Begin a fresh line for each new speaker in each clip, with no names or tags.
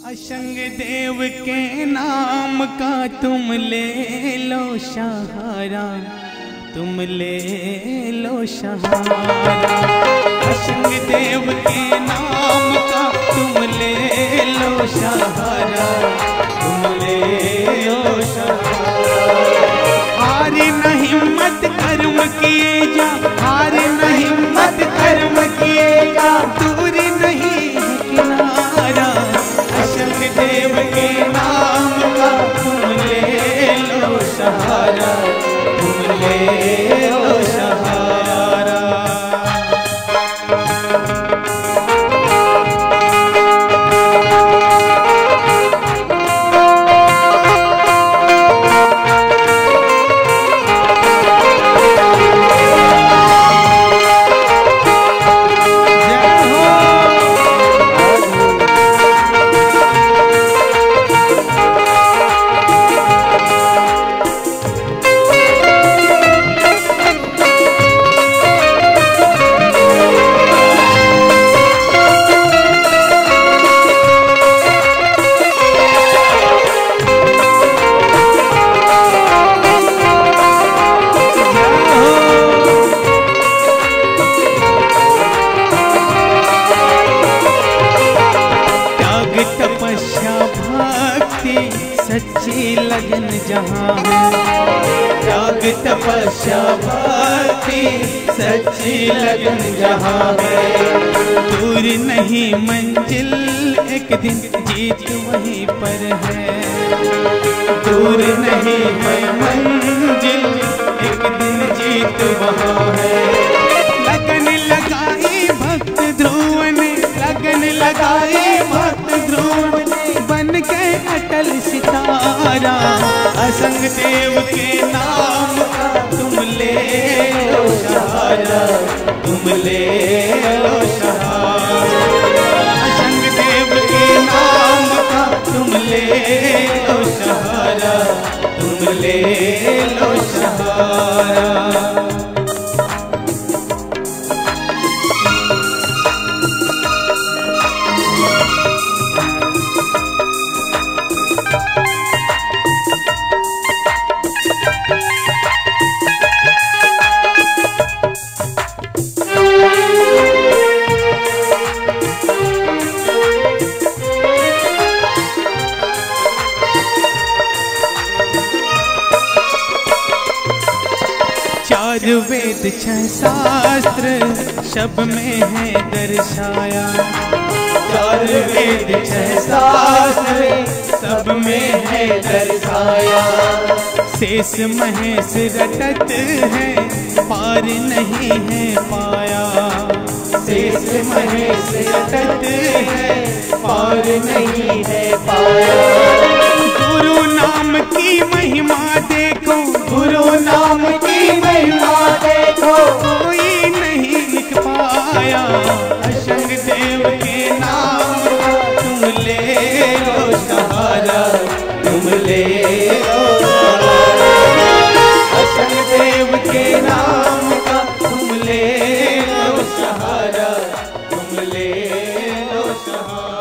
अशंग देव के नाम का तुम ले लो सहारा, तुम ले लो सहारा। अशंग देव के नाम का तुम ले लो सहारा, तुम ले लो सहारा। हारी न हिम्मत कर्म किए जा, हारी न हिम्मत कर्म किए जा, दूरी नहीं है किनारा। अशंग देव के नाम का तुम ले लो सहारा, तुम ले लो सहारा। सच्ची लगन जहाँ है, त्याग तपस्या भक्ति सच्ची लगन जहाँ है। दूर नहीं मंजिल एक दिन जीत वहीं पर है, दूर नहीं है मंजिल एक दिन जीत वहाँ है। लगन लगाई भक्त ध्रुव ने, लगन लगाई भक्त ध्रुव ने, बन के अटल सितारा। अशंग देव के नाम का तुम ले लो सहारा, तुम ले लो सहारा। अशंग देव के नाम का तुम ले लो सहारा, तुम ले लो सहारा। चार वेद छह शास्त्र सब में है दर्शाया, चार वेद छह शास्त्र सब में है दर्शाया। शेष महेश रटत है पार नहीं है पाया, शेष महेश रटत है पार नहीं है पाया। गुरु नाम की महिमा देखो, गुरु नाम की महिमा देखो, कोई नहीं लिख पाया। अशंग देव के नाम का तुम ले लो सहारा, तुम ले लो सहारा। अशंग देव के नाम का तुम ले लो सहारा, तुम ले लो सहारा।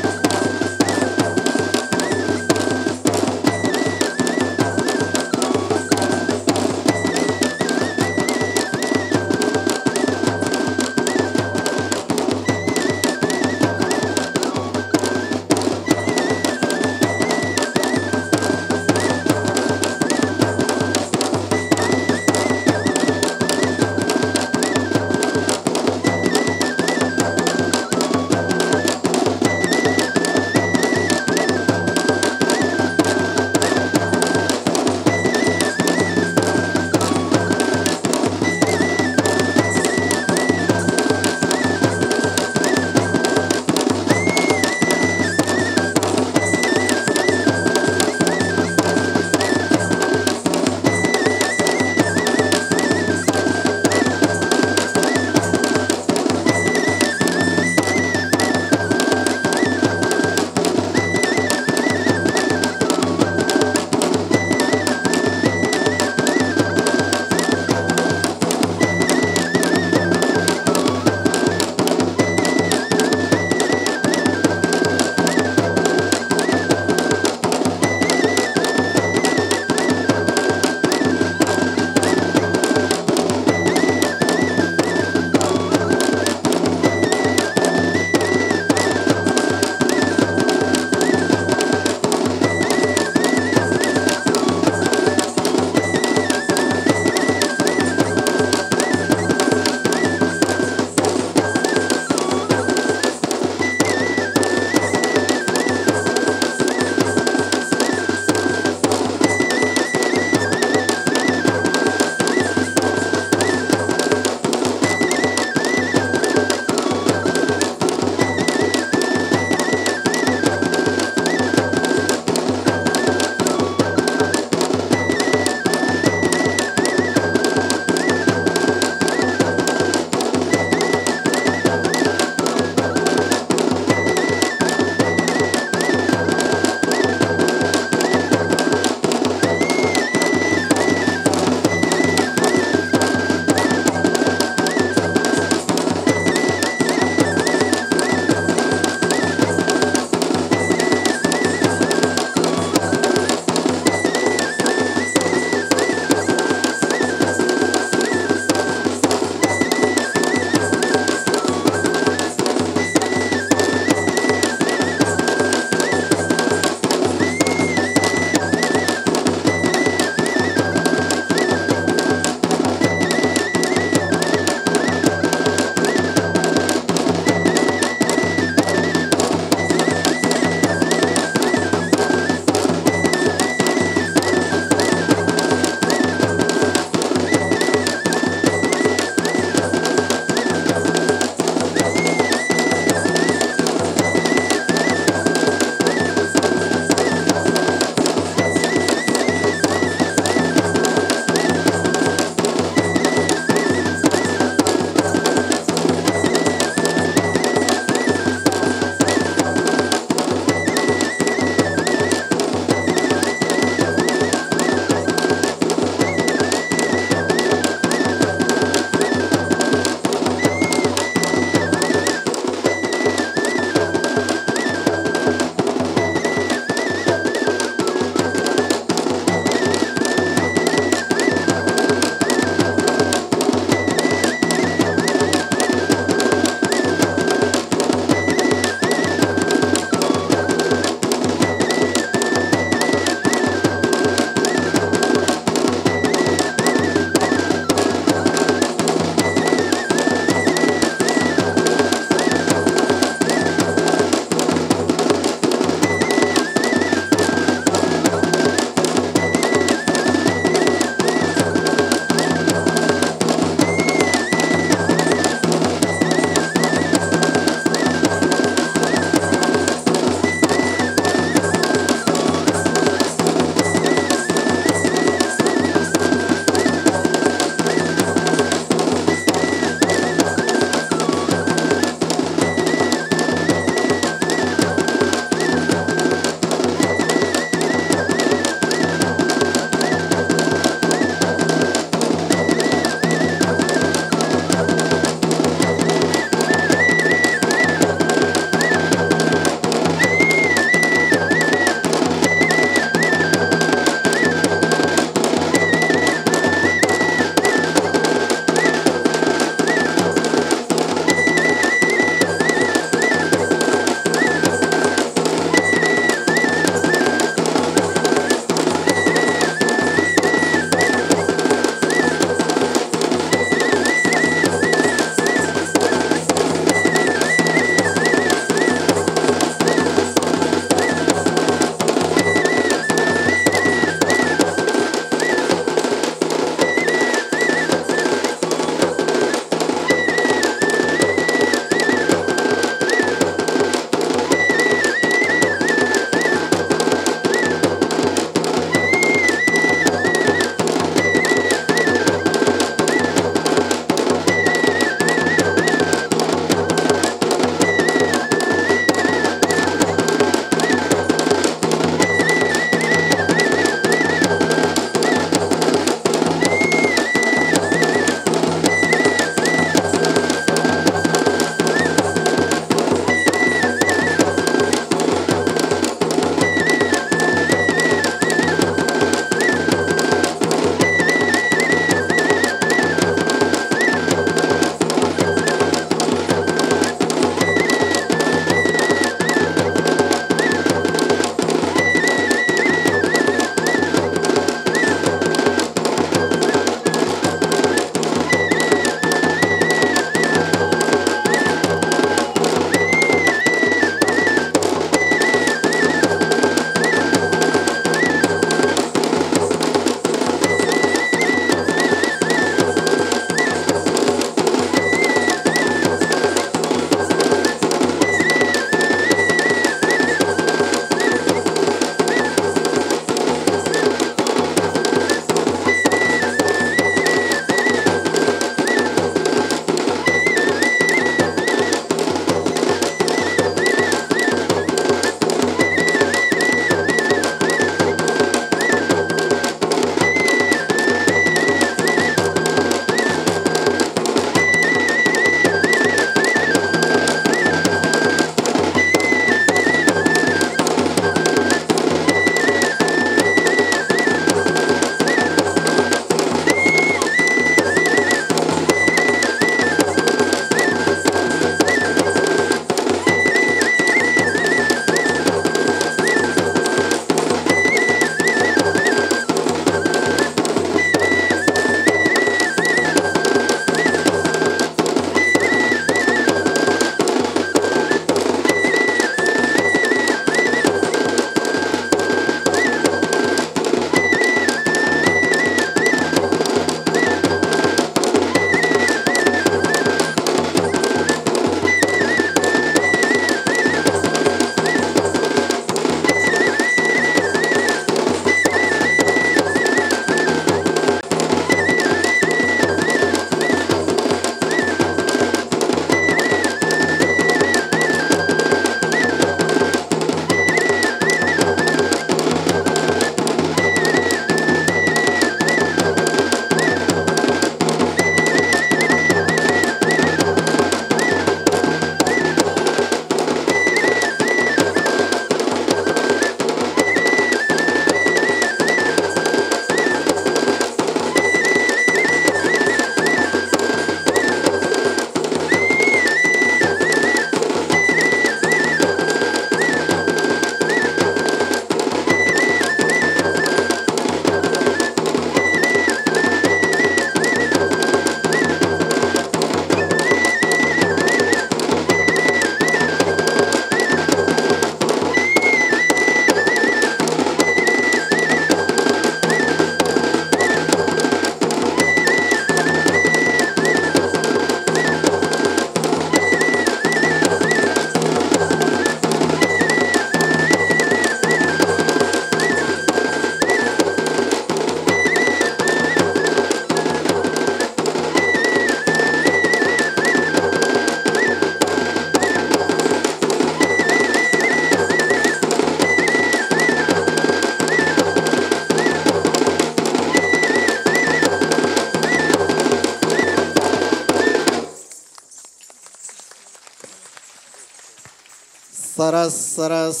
સરસ સરસ.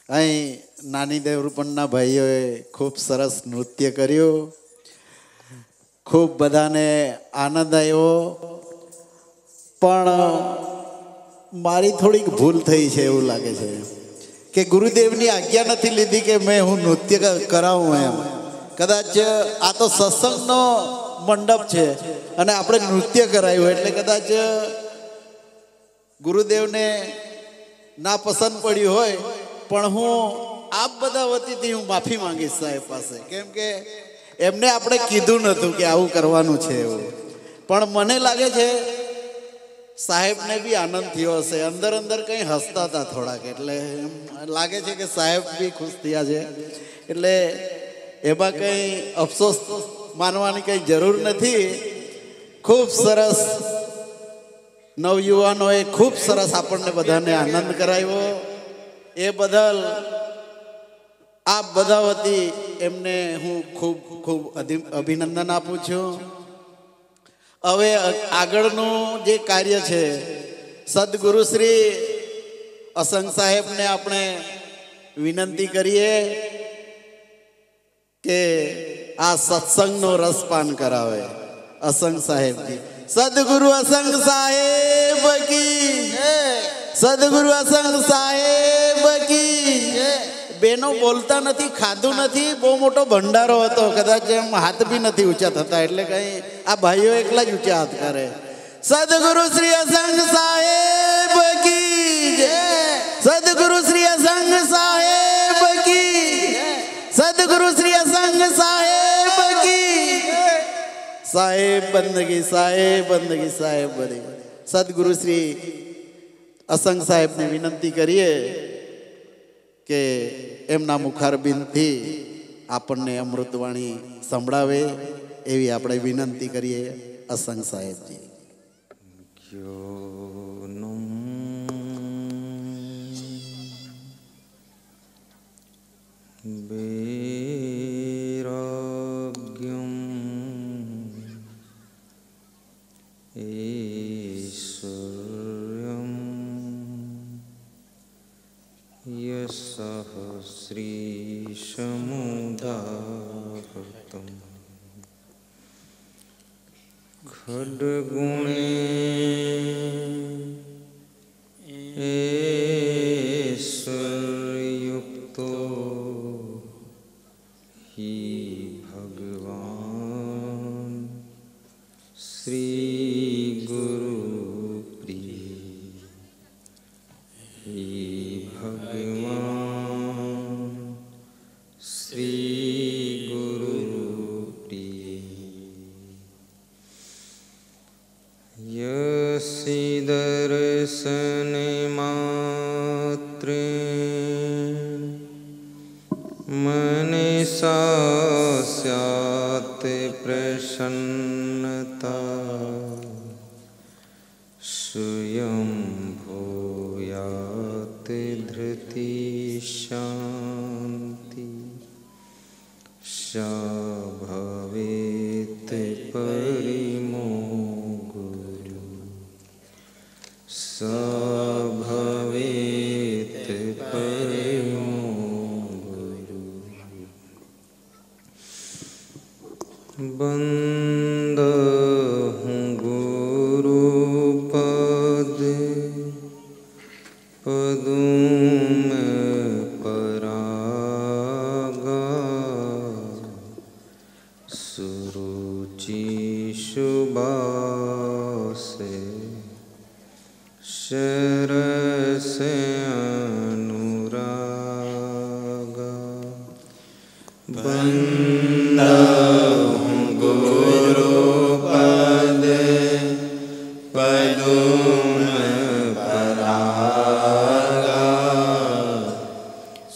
અહીં નાની દેવરૂપણના ભાઈઓએ ખૂબ સરસ નૃત્ય કર્યું. ખૂબ બધાને આનંદ આવ્યો. પણ મારી થોડીક ભૂલ થઈ છે એવું લાગે છે કે ગુરુદેવની આજ્ઞા નથી લીધી કે મેં હું નૃત્ય કરાવું એમ. કદાચ આ તો સત્સંગનો મંડપ છે અને આપણે નૃત્ય કરાયું એટલે કદાચ ગુરુદેવને ના પસંદ પડ્યું હોય. પણ હું આપ બધા વતીથી હું માફી માંગીશ સાહેબ પાસે, કેમ કે એમને આપણે કીધું નહોતું કે આવું કરવાનું છે એવું. પણ મને લાગે છે સાહેબને બી આનંદ થયો હશે. અંદર અંદર કંઈ હસતા હતા થોડાક, એટલે એમ લાગે છે કે સાહેબ બી ખુશ થયા છે. એટલે એમાં કંઈ અફસોસ માનવાની કંઈ જરૂર નથી. ખૂબ સરસ નવયુવાનોએ ખૂબ સરસ આપણને બધાને આનંદ કરાવ્યો. એ બદલ આપ બધા વતી એમને હું ખૂબ ખૂબ અભિનંદન આપું છું. હવે આગળનું જે કાર્ય છે, સદગુરુ શ્રી અસંગ સાહેબને આપણે વિનંતી કરીએ કે આ સત્સંગનો રસપાન કરાવે. અસંગ સાહેબજી, સદગુરુ અસંગ સાહેબ કી, સદગુરુ અસંગ સાહેબ કી. બેનો બોલતા નથી, ખાધું નથી, બહુ મોટો ભંડારો હતો, કદાચ એમ હાથ બી નથી ઊંચા થતા, એટલે કઈ આ ભાઈઓ એકલા જ ઊંચા હાથ કરે. સદગુરુ શ્રી અસંગ સાહેબ કી, સદગુરુ શ્રી અસંગ સાહેબ કી, સદગુરુ શ્રી અસંગ સાહેબ કી. સાહેબ બંદગી, સાહેબ બંદગી, સાહેબ બંદગી. સદગુરુ શ્રી અસંગ સાહેબને વિનંતી કરીએ કે એમના મુખારબિંદથી આપણને અમૃતવાણી સંભળાવે એવી આપણે વિનંતી કરીએ. અસંગ સાહેબજી.
श्रीशमुदाहृतं खड्गुणे ऐश्वर्युक्तो हि भगवान् श्री गुरुप्रिय हि भगवान् श्री गुरुप्रिय. यस्य दर्शने मात्रे मनसा स्यात् प्रसन्नता स्वयं भूयात् धृति शान्ति सा भवेत् परिमो गुरु सा भवेत् परिमो गुरु. बंदहूँ गुरु पद पदुम परागा सुरुचि सुबास शरस अनुरागा. बंदहूँ गुरु पद पदुम परागा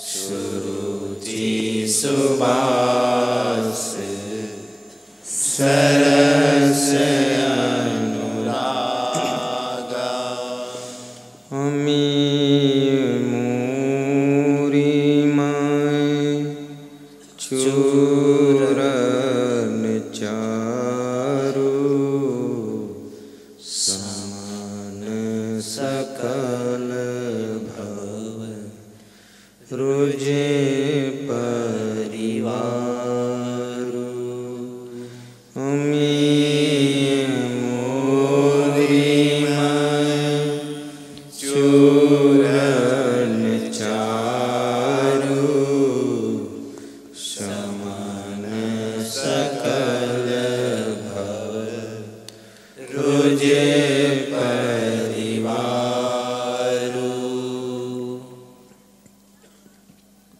सुरुचि सुबास सरस अनुरागा. अमी मूरी माय चूरन चारु समान सकल तुझे परिवारु।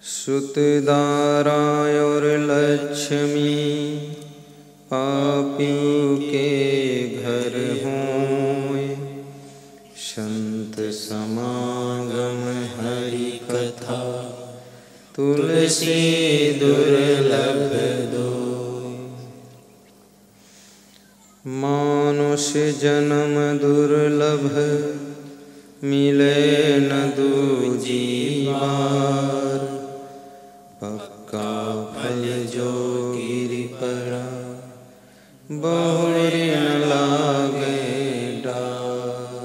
सुतदारा और लक्ष्मी पापियों के घर हों, संत समागम हरि कथा तुलसी दुर्लभ दो। मानुष जन्म दुर्लभ मिले न दूजी बार, पक्का फल जो गिर पड़ा बहुरी न लागे डार।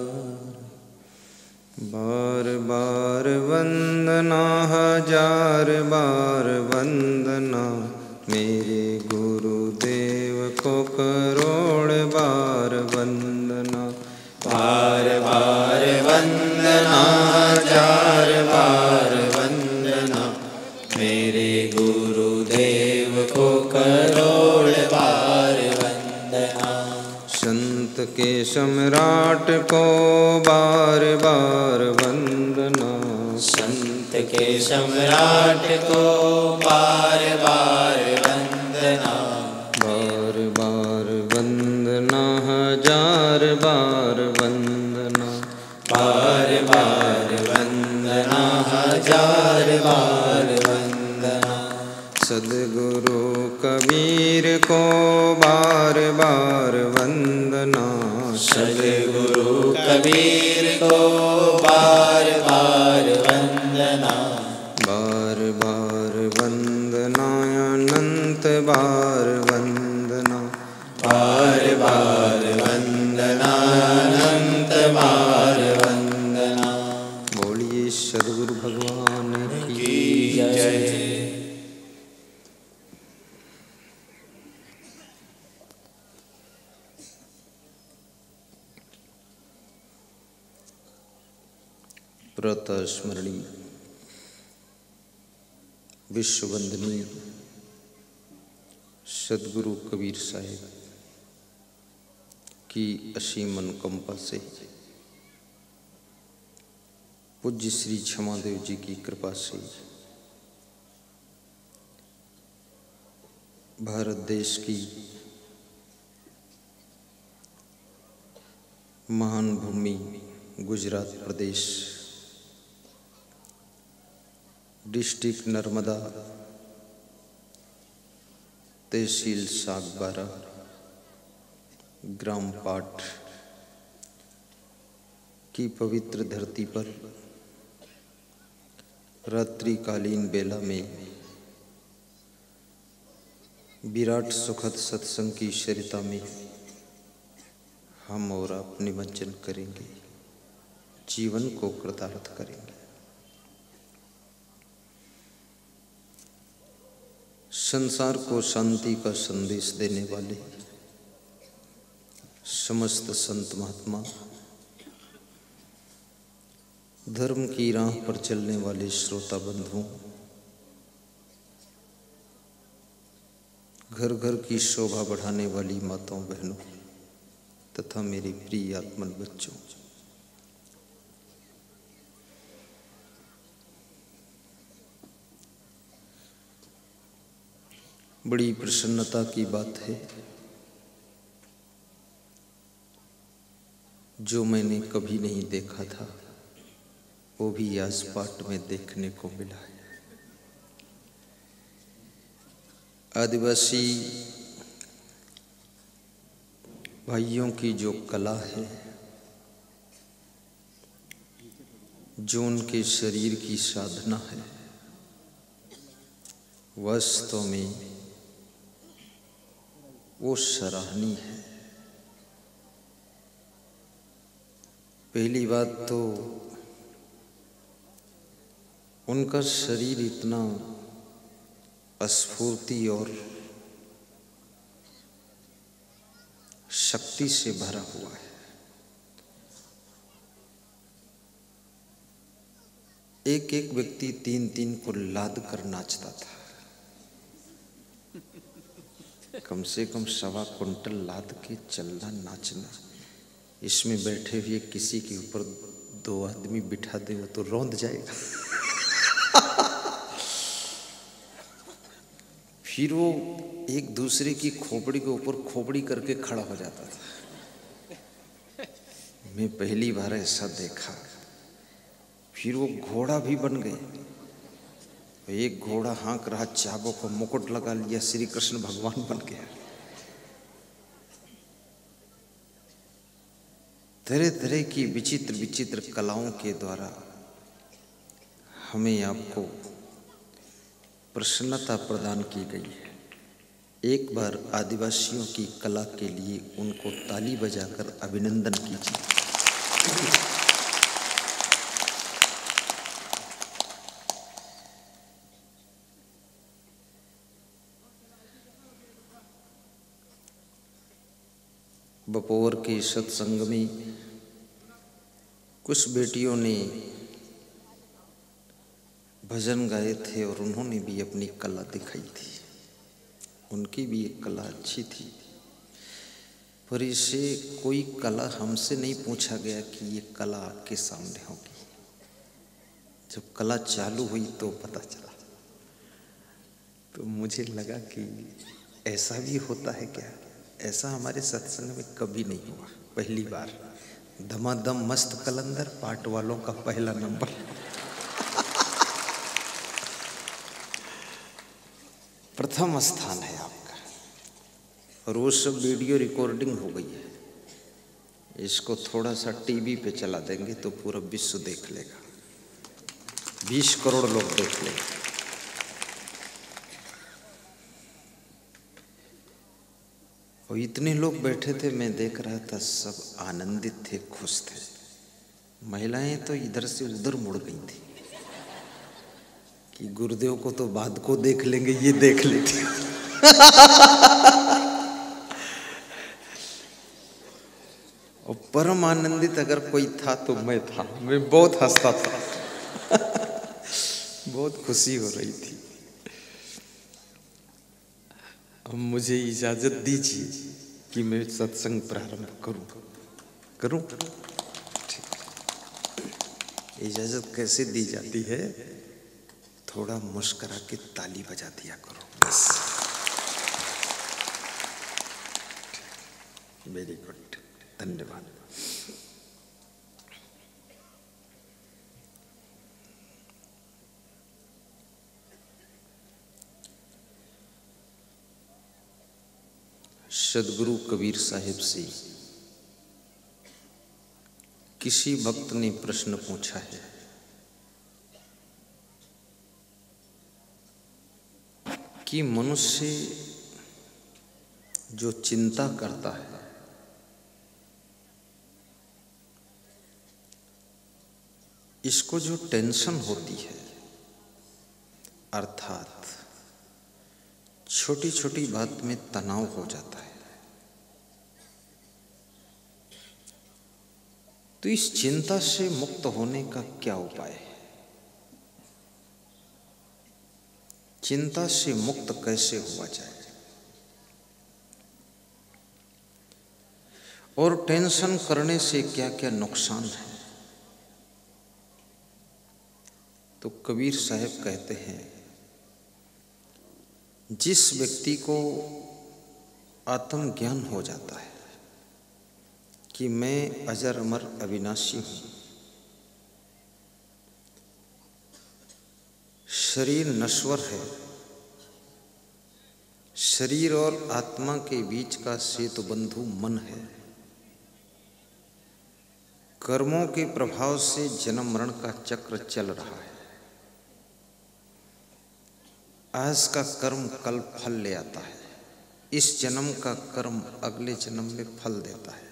बार बार वंदना हजार बार वंदना, मेरे गुरुदेव को करोड़ बार वंदना। बार बार वंदना हजार बार वंदना, मेरे गुरुदेव को करोड़ बार वंदना। संत के सम्राट को बार बार वंदना, संत के सम्राट को बार बार वंदना। बार बार वंदना हजार बार वंदना, बार बार वंदना हजार बार वंदना। सद्गुरु कबीर को बार बार वंदना, सद्गुरु कबीर को बार बार वंदना। बार बार वंदना अनंत बार वंदना, बार बार वंदना अनंत बार वंदना। बोलिए सद्गुरु भगवान की जय। प्रातः स्मरणीय विश्ववंदनीय सद्गुरु कबीर साहिब की असीम अनुकंपा से, पूज्य श्री क्षमादेव जी की कृपा से भारत देश की महान भूमि गुजरात प्रदेश, डिस्ट्रिक्ट नर्मदा, तहसील सागबारा, ग्राम पाट की पवित्र धरती पर रात्रिकालीन बेला में विराट सुखद सत्संग की शरीरता में हम और आप निमज्जन करेंगे, जीवन को कृतार्थ करेंगे। संसार को शांति का संदेश देने वाले समस्त संत महात्मा, धर्म की राह पर चलने वाले श्रोता बंधुओं, घर घर की शोभा बढ़ाने वाली माताओं बहनों तथा मेरे प्रिय आत्मन बच्चों, बड़ी प्रसन्नता की बात है जो मैंने कभी नहीं देखा था वो भी आज पाठ में देखने को मिला है। आदिवासी भाइयों की जो कला है, जो उनके शरीर की साधना है, वास्तव में वो सराहनीय है। पहली बात तो उनका शरीर इतना स्फूर्ति और शक्ति से भरा हुआ है। एक एक व्यक्ति तीन तीन को लाद कर नाचता था, कम से कम 1.25 कुंटल लाद के चलना नाचना इसमें बैठे हुए किसी के ऊपर 2 आदमी बिठा दे वो तो रौंद जाएगा। फिर वो एक दूसरे की खोपड़ी के ऊपर खोपड़ी करके खड़ा हो जाता था। मैं पहली बार ऐसा देखा। फिर वो घोड़ा भी बन गए। एक घोड़ा हाँक रहा, चाबों को मुकुट लगा लिया, श्री कृष्ण भगवान बन गया। तरह तरह की विचित्र विचित्र कलाओं के द्वारा हमें आपको प्रसन्नता प्रदान की गई है। एक बार आदिवासियों की कला के लिए उनको ताली बजाकर अभिनंदन कीजिए। बपोर के सत्संग में कुछ बेटियों ने भजन गाए थे और उन्होंने भी अपनी कला दिखाई थी। उनकी भी एक कला अच्छी थी, पर इसे कोई कला हमसे नहीं पूछा गया कि ये कला आपके सामने होगी। जब कला चालू हुई तो पता चला। तो मुझे लगा कि ऐसा भी होता है क्या। ऐसा हमारे सत्संग में कभी नहीं हुआ। पहली बार धमाधम मस्त कलंदर पाठ वालों का पहला नंबर। प्रथम स्थान है आपका। और वो सब वीडियो रिकॉर्डिंग हो गई है। इसको थोड़ा सा टीवी पे चला देंगे तो पूरा विश्व देख लेगा। 20 करोड़ लोग देख लेंगे। और इतने लोग बैठे थे, मैं देख रहा था, सब आनंदित थे, खुश थे। महिलाएं तो इधर से उधर मुड़ गई थी कि गुरुदेव को तो बाद को देख लेंगे, ये देख लेते। और परम आनंदित अगर कोई था तो मैं था। मैं बहुत हंसता था। बहुत खुशी हो रही थी। अब मुझे इजाजत दीजिए कि मैं सत्संग प्रारंभ करूं। इजाजत कैसे दी जाती है? थोड़ा मुस्कुरा के ताली बजा दिया करो, बस। वेरी गुड, धन्यवाद। सदगुरु कबीर साहिब से किसी भक्त ने प्रश्न पूछा है कि मनुष्य जो चिंता करता है, इसको जो टेंशन होती है, अर्थात छोटी छोटी बात में तनाव हो जाता है, तो इस चिंता से मुक्त होने का क्या उपाय है? चिंता से मुक्त कैसे हुआ जाए? और टेंशन करने से क्या क्या नुकसान है? तो कबीर साहब कहते हैं, जिस व्यक्ति को आत्मज्ञान हो जाता है कि मैं अजर अमर अविनाशी हूँ, शरीर नश्वर है, शरीर और आत्मा के बीच का सेतु बंधु मन है, कर्मों के प्रभाव से जन्म मरण का चक्र चल रहा है, आज का कर्म कल फल ले आता है, इस जन्म का कर्म अगले जन्म में फल देता है।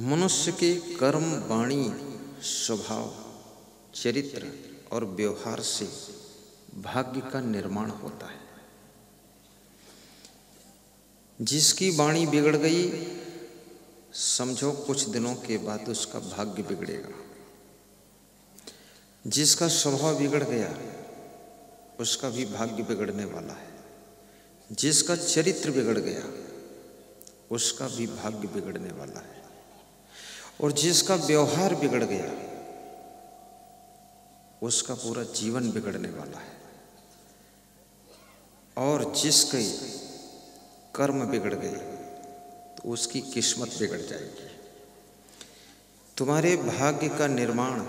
मनुष्य के कर्म, वाणी, स्वभाव, चरित्र और व्यवहार से भाग्य का निर्माण होता है। जिसकी वाणी बिगड़ गई, समझो कुछ दिनों के बाद उसका भाग्य बिगड़ेगा। जिसका स्वभाव बिगड़ गया, उसका भी भाग्य बिगड़ने वाला है। जिसका चरित्र बिगड़ गया उसका भी भाग्य बिगड़ने वाला है, और जिसका व्यवहार बिगड़ गया उसका पूरा जीवन बिगड़ने वाला है, और जिसके कर्म बिगड़ गए तो उसकी किस्मत बिगड़ जाएगी। तुम्हारे भाग्य का निर्माण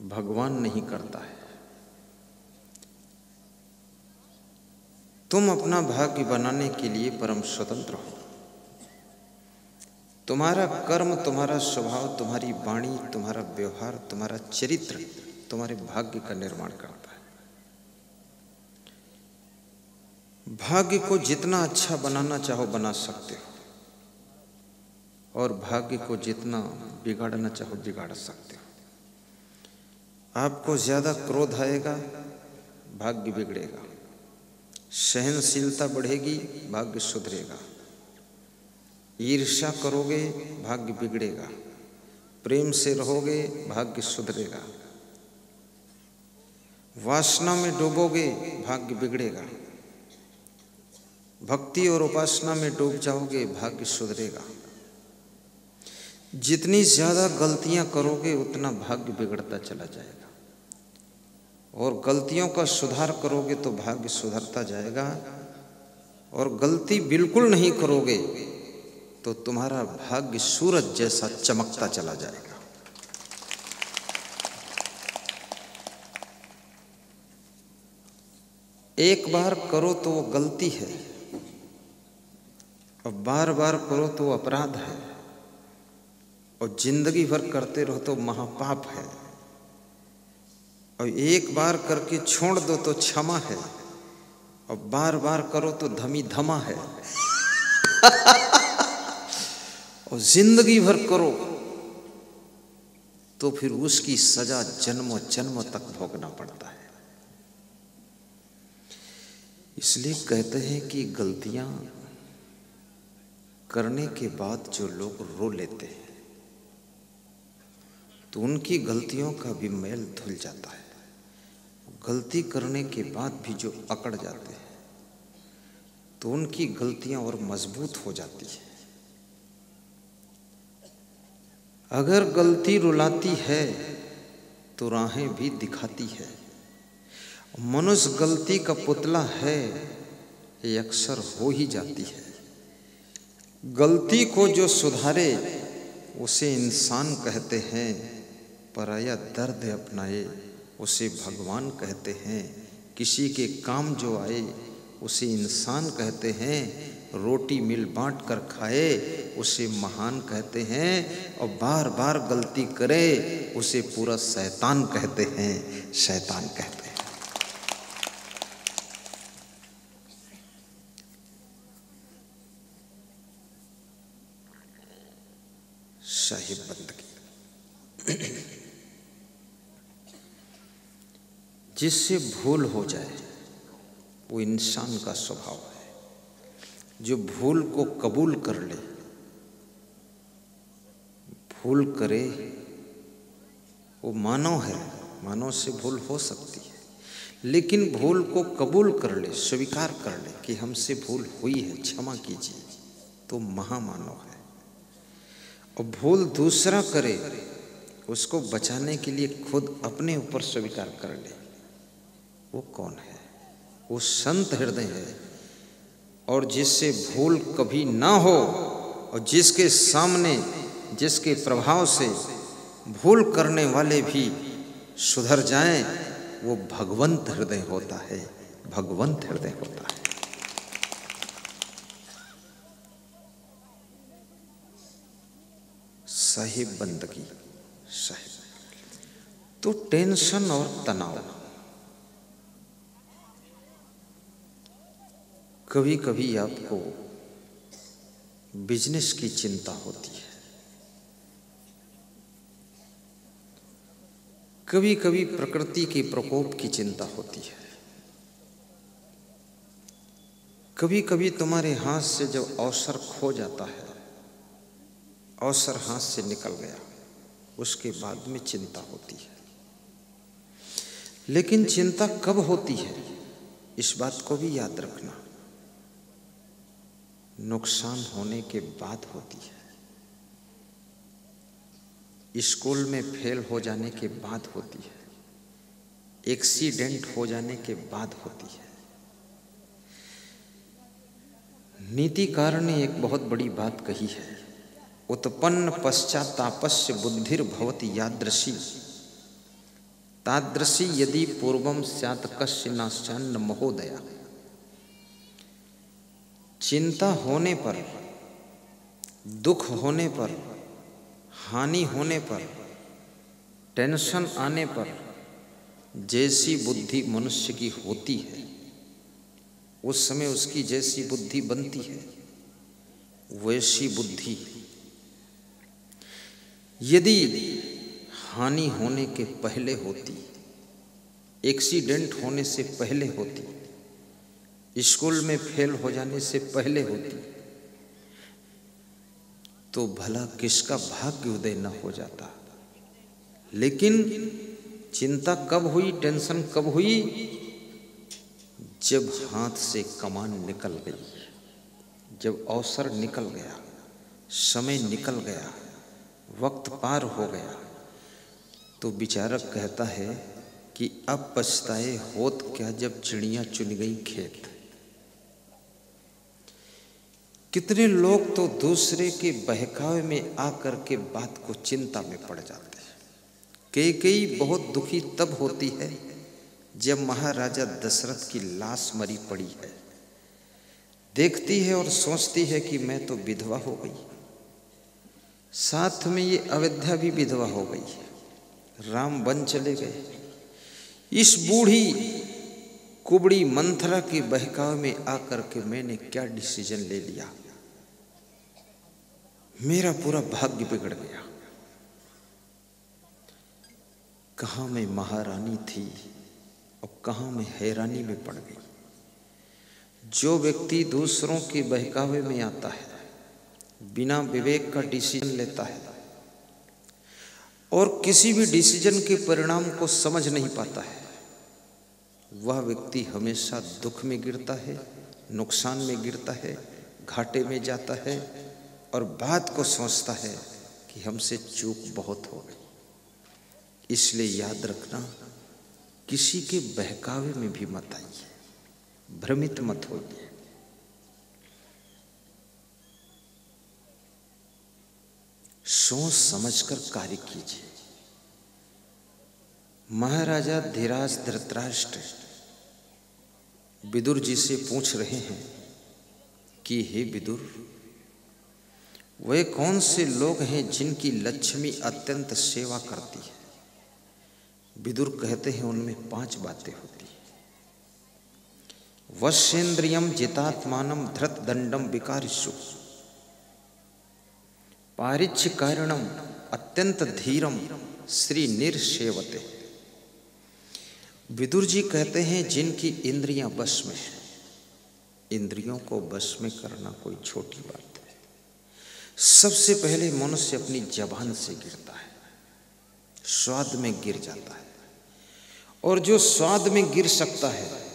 भगवान नहीं करता है, तुम अपना भाग्य बनाने के लिए परम स्वतंत्र हो। तुम्हारा कर्म, तुम्हारा स्वभाव, तुम्हारी वाणी, तुम्हारा व्यवहार, तुम्हारा चरित्र तुम्हारे भाग्य का निर्माण करता है। भाग्य को जितना अच्छा बनाना चाहो बना सकते हो, और भाग्य को जितना बिगाड़ना चाहो बिगाड़ सकते हो। आपको ज्यादा क्रोध आएगा, भाग्य बिगड़ेगा। सहनशीलता बढ़ेगी, भाग्य सुधरेगा। ईर्ष्या करोगे, भाग्य बिगड़ेगा। प्रेम से रहोगे, भाग्य सुधरेगा। वासना में डूबोगे, भाग्य बिगड़ेगा। भक्ति और उपासना में डूब जाओगे, भाग्य सुधरेगा। जितनी ज्यादा गलतियां करोगे उतना भाग्य बिगड़ता चला जाएगा, और गलतियों का सुधार करोगे तो भाग्य सुधरता जाएगा, और गलती बिल्कुल नहीं करोगे तो तुम्हारा भाग्य सूरज जैसा चमकता चला जाएगा। एक बार करो तो वो गलती है, और बार बार करो तो अपराध है, और जिंदगी भर करते रहो तो महापाप है, और एक बार करके छोड़ दो तो क्षमा है, और बार बार करो तो धमी धमा है, और जिंदगी भर करो तो फिर उसकी सजा जन्मों जन्मों तक भोगना पड़ता है। इसलिए कहते हैं कि गलतियां करने के बाद जो लोग रो लेते हैं तो उनकी गलतियों का भी मैल धुल जाता है। गलती करने के बाद भी जो अकड़ जाते हैं तो उनकी गलतियां और मजबूत हो जाती है। अगर गलती रुलाती है तो राहें भी दिखाती है। मनुष्य गलती का पुतला है, ये अक्सर हो ही जाती है। गलती को जो सुधारे उसे इंसान कहते हैं, पराया दर्द अपनाए उसे भगवान कहते हैं। किसी के काम जो आए उसे इंसान कहते हैं, रोटी मिल बांट कर खाए उसे महान कहते हैं, और बार बार गलती करे उसे पूरा शैतान कहते हैं, शैतान कहते हैं। साहिब बंदगी, जिससे भूल हो जाए वो इंसान का स्वभाव है। जो भूल को कबूल कर ले, भूल करे, वो मानव है, मानव से भूल हो सकती है, लेकिन भूल को कबूल कर ले, स्वीकार कर ले कि हमसे भूल हुई है, क्षमा कीजिए, तो महामानव है। और भूल दूसरा करे, उसको बचाने के लिए खुद अपने ऊपर स्वीकार कर ले, वो कौन है? वो संत हृदय है। और जिससे भूल कभी ना हो, और जिसके सामने, जिसके प्रभाव से भूल करने वाले भी सुधर जाएं, वो भगवंत हृदय होता है, भगवंत हृदय होता है। साहिब बंदगी, साहिब। तो टेंशन और तनाव, कभी कभी आपको बिजनेस की चिंता होती है, कभी कभी प्रकृति के प्रकोप की चिंता होती है, कभी कभी तुम्हारे हाथ से जब अवसर खो जाता है, अवसर हाथ से निकल गया, उसके बाद में चिंता होती है। लेकिन चिंता कब होती है? इस बात को भी याद रखना, नुकसान होने के बाद होती है, स्कूल में फेल हो जाने के बाद होती है, एक्सीडेंट हो जाने के बाद होती है। नीतिकार ने एक बहुत बड़ी बात कही है, उत्पन्न पश्चातापस्य बुद्धिर्भवति यादृशी तादृशी यदि पूर्वम स्यात् कस्य नास्यान्न महोदया। चिंता होने पर, दुख होने पर, हानि होने पर, टेंशन आने पर जैसी बुद्धि मनुष्य की होती है, उस समय उसकी जैसी बुद्धि बनती है, वैसी बुद्धि यदि हानि होने के पहले होती, एक्सीडेंट होने से पहले होती, स्कूल में फेल हो जाने से पहले होती, तो भला किसका भाग्य उदय न हो जाता। लेकिन चिंता कब हुई, टेंशन कब हुई? जब हाथ से कमान निकल गई, जब अवसर निकल गया, समय निकल गया, वक्त पार हो गया, तो विचारक कहता है कि अब पछताए होत क्या जब चिड़ियां चुन गई खेत। कितने लोग तो दूसरे के बहकावे में आकर के बात को चिंता में पड़ जाते हैं। कई बहुत दुखी तब होती है जब महाराजा दशरथ की लाश मरी पड़ी है, देखती है और सोचती है कि मैं तो विधवा हो गई, साथ में ये अयोध्या भी विधवा हो गई, राम वन चले गए। इस बूढ़ी कुबड़ी मंथरा के बहकाव में आकर के मैंने क्या डिसीजन ले लिया, मेरा पूरा भाग्य बिगड़ गया। कहाँ मैं महारानी थी और कहाँ मैं हैरानी में पड़ गई। जो व्यक्ति दूसरों के बहकावे में आता है, बिना विवेक का डिसीजन लेता है और किसी भी डिसीजन के परिणाम को समझ नहीं पाता है, वह व्यक्ति हमेशा दुख में गिरता है, नुकसान में गिरता है, घाटे में जाता है और बात को सोचता है कि हमसे चूक बहुत हो गई। इसलिए याद रखना, किसी के बहकावे में भी मत आइए, भ्रमित मत होइए। सोच समझकर कार्य कीजिए। महाराजा धीराज धृतराष्ट्र विदुर जी से पूछ रहे हैं कि हे विदुर, वे कौन से लोग हैं जिनकी लक्ष्मी अत्यंत सेवा करती है? विदुर कहते हैं उनमें 5 बातें होती हैं। वश्येन्द्रियम जितात्मानम धृत दंडम विकारिषु पारिच्य कारणम अत्यंत धीरम श्री निर्सेवते। विदुर जी कहते हैं जिनकी इंद्रियां वश में है। इंद्रियों को वश में करना कोई छोटी बात है। सबसे पहले मनुष्य अपनी जबान से गिरता है, स्वाद में गिर जाता है, और जो स्वाद में गिर सकता है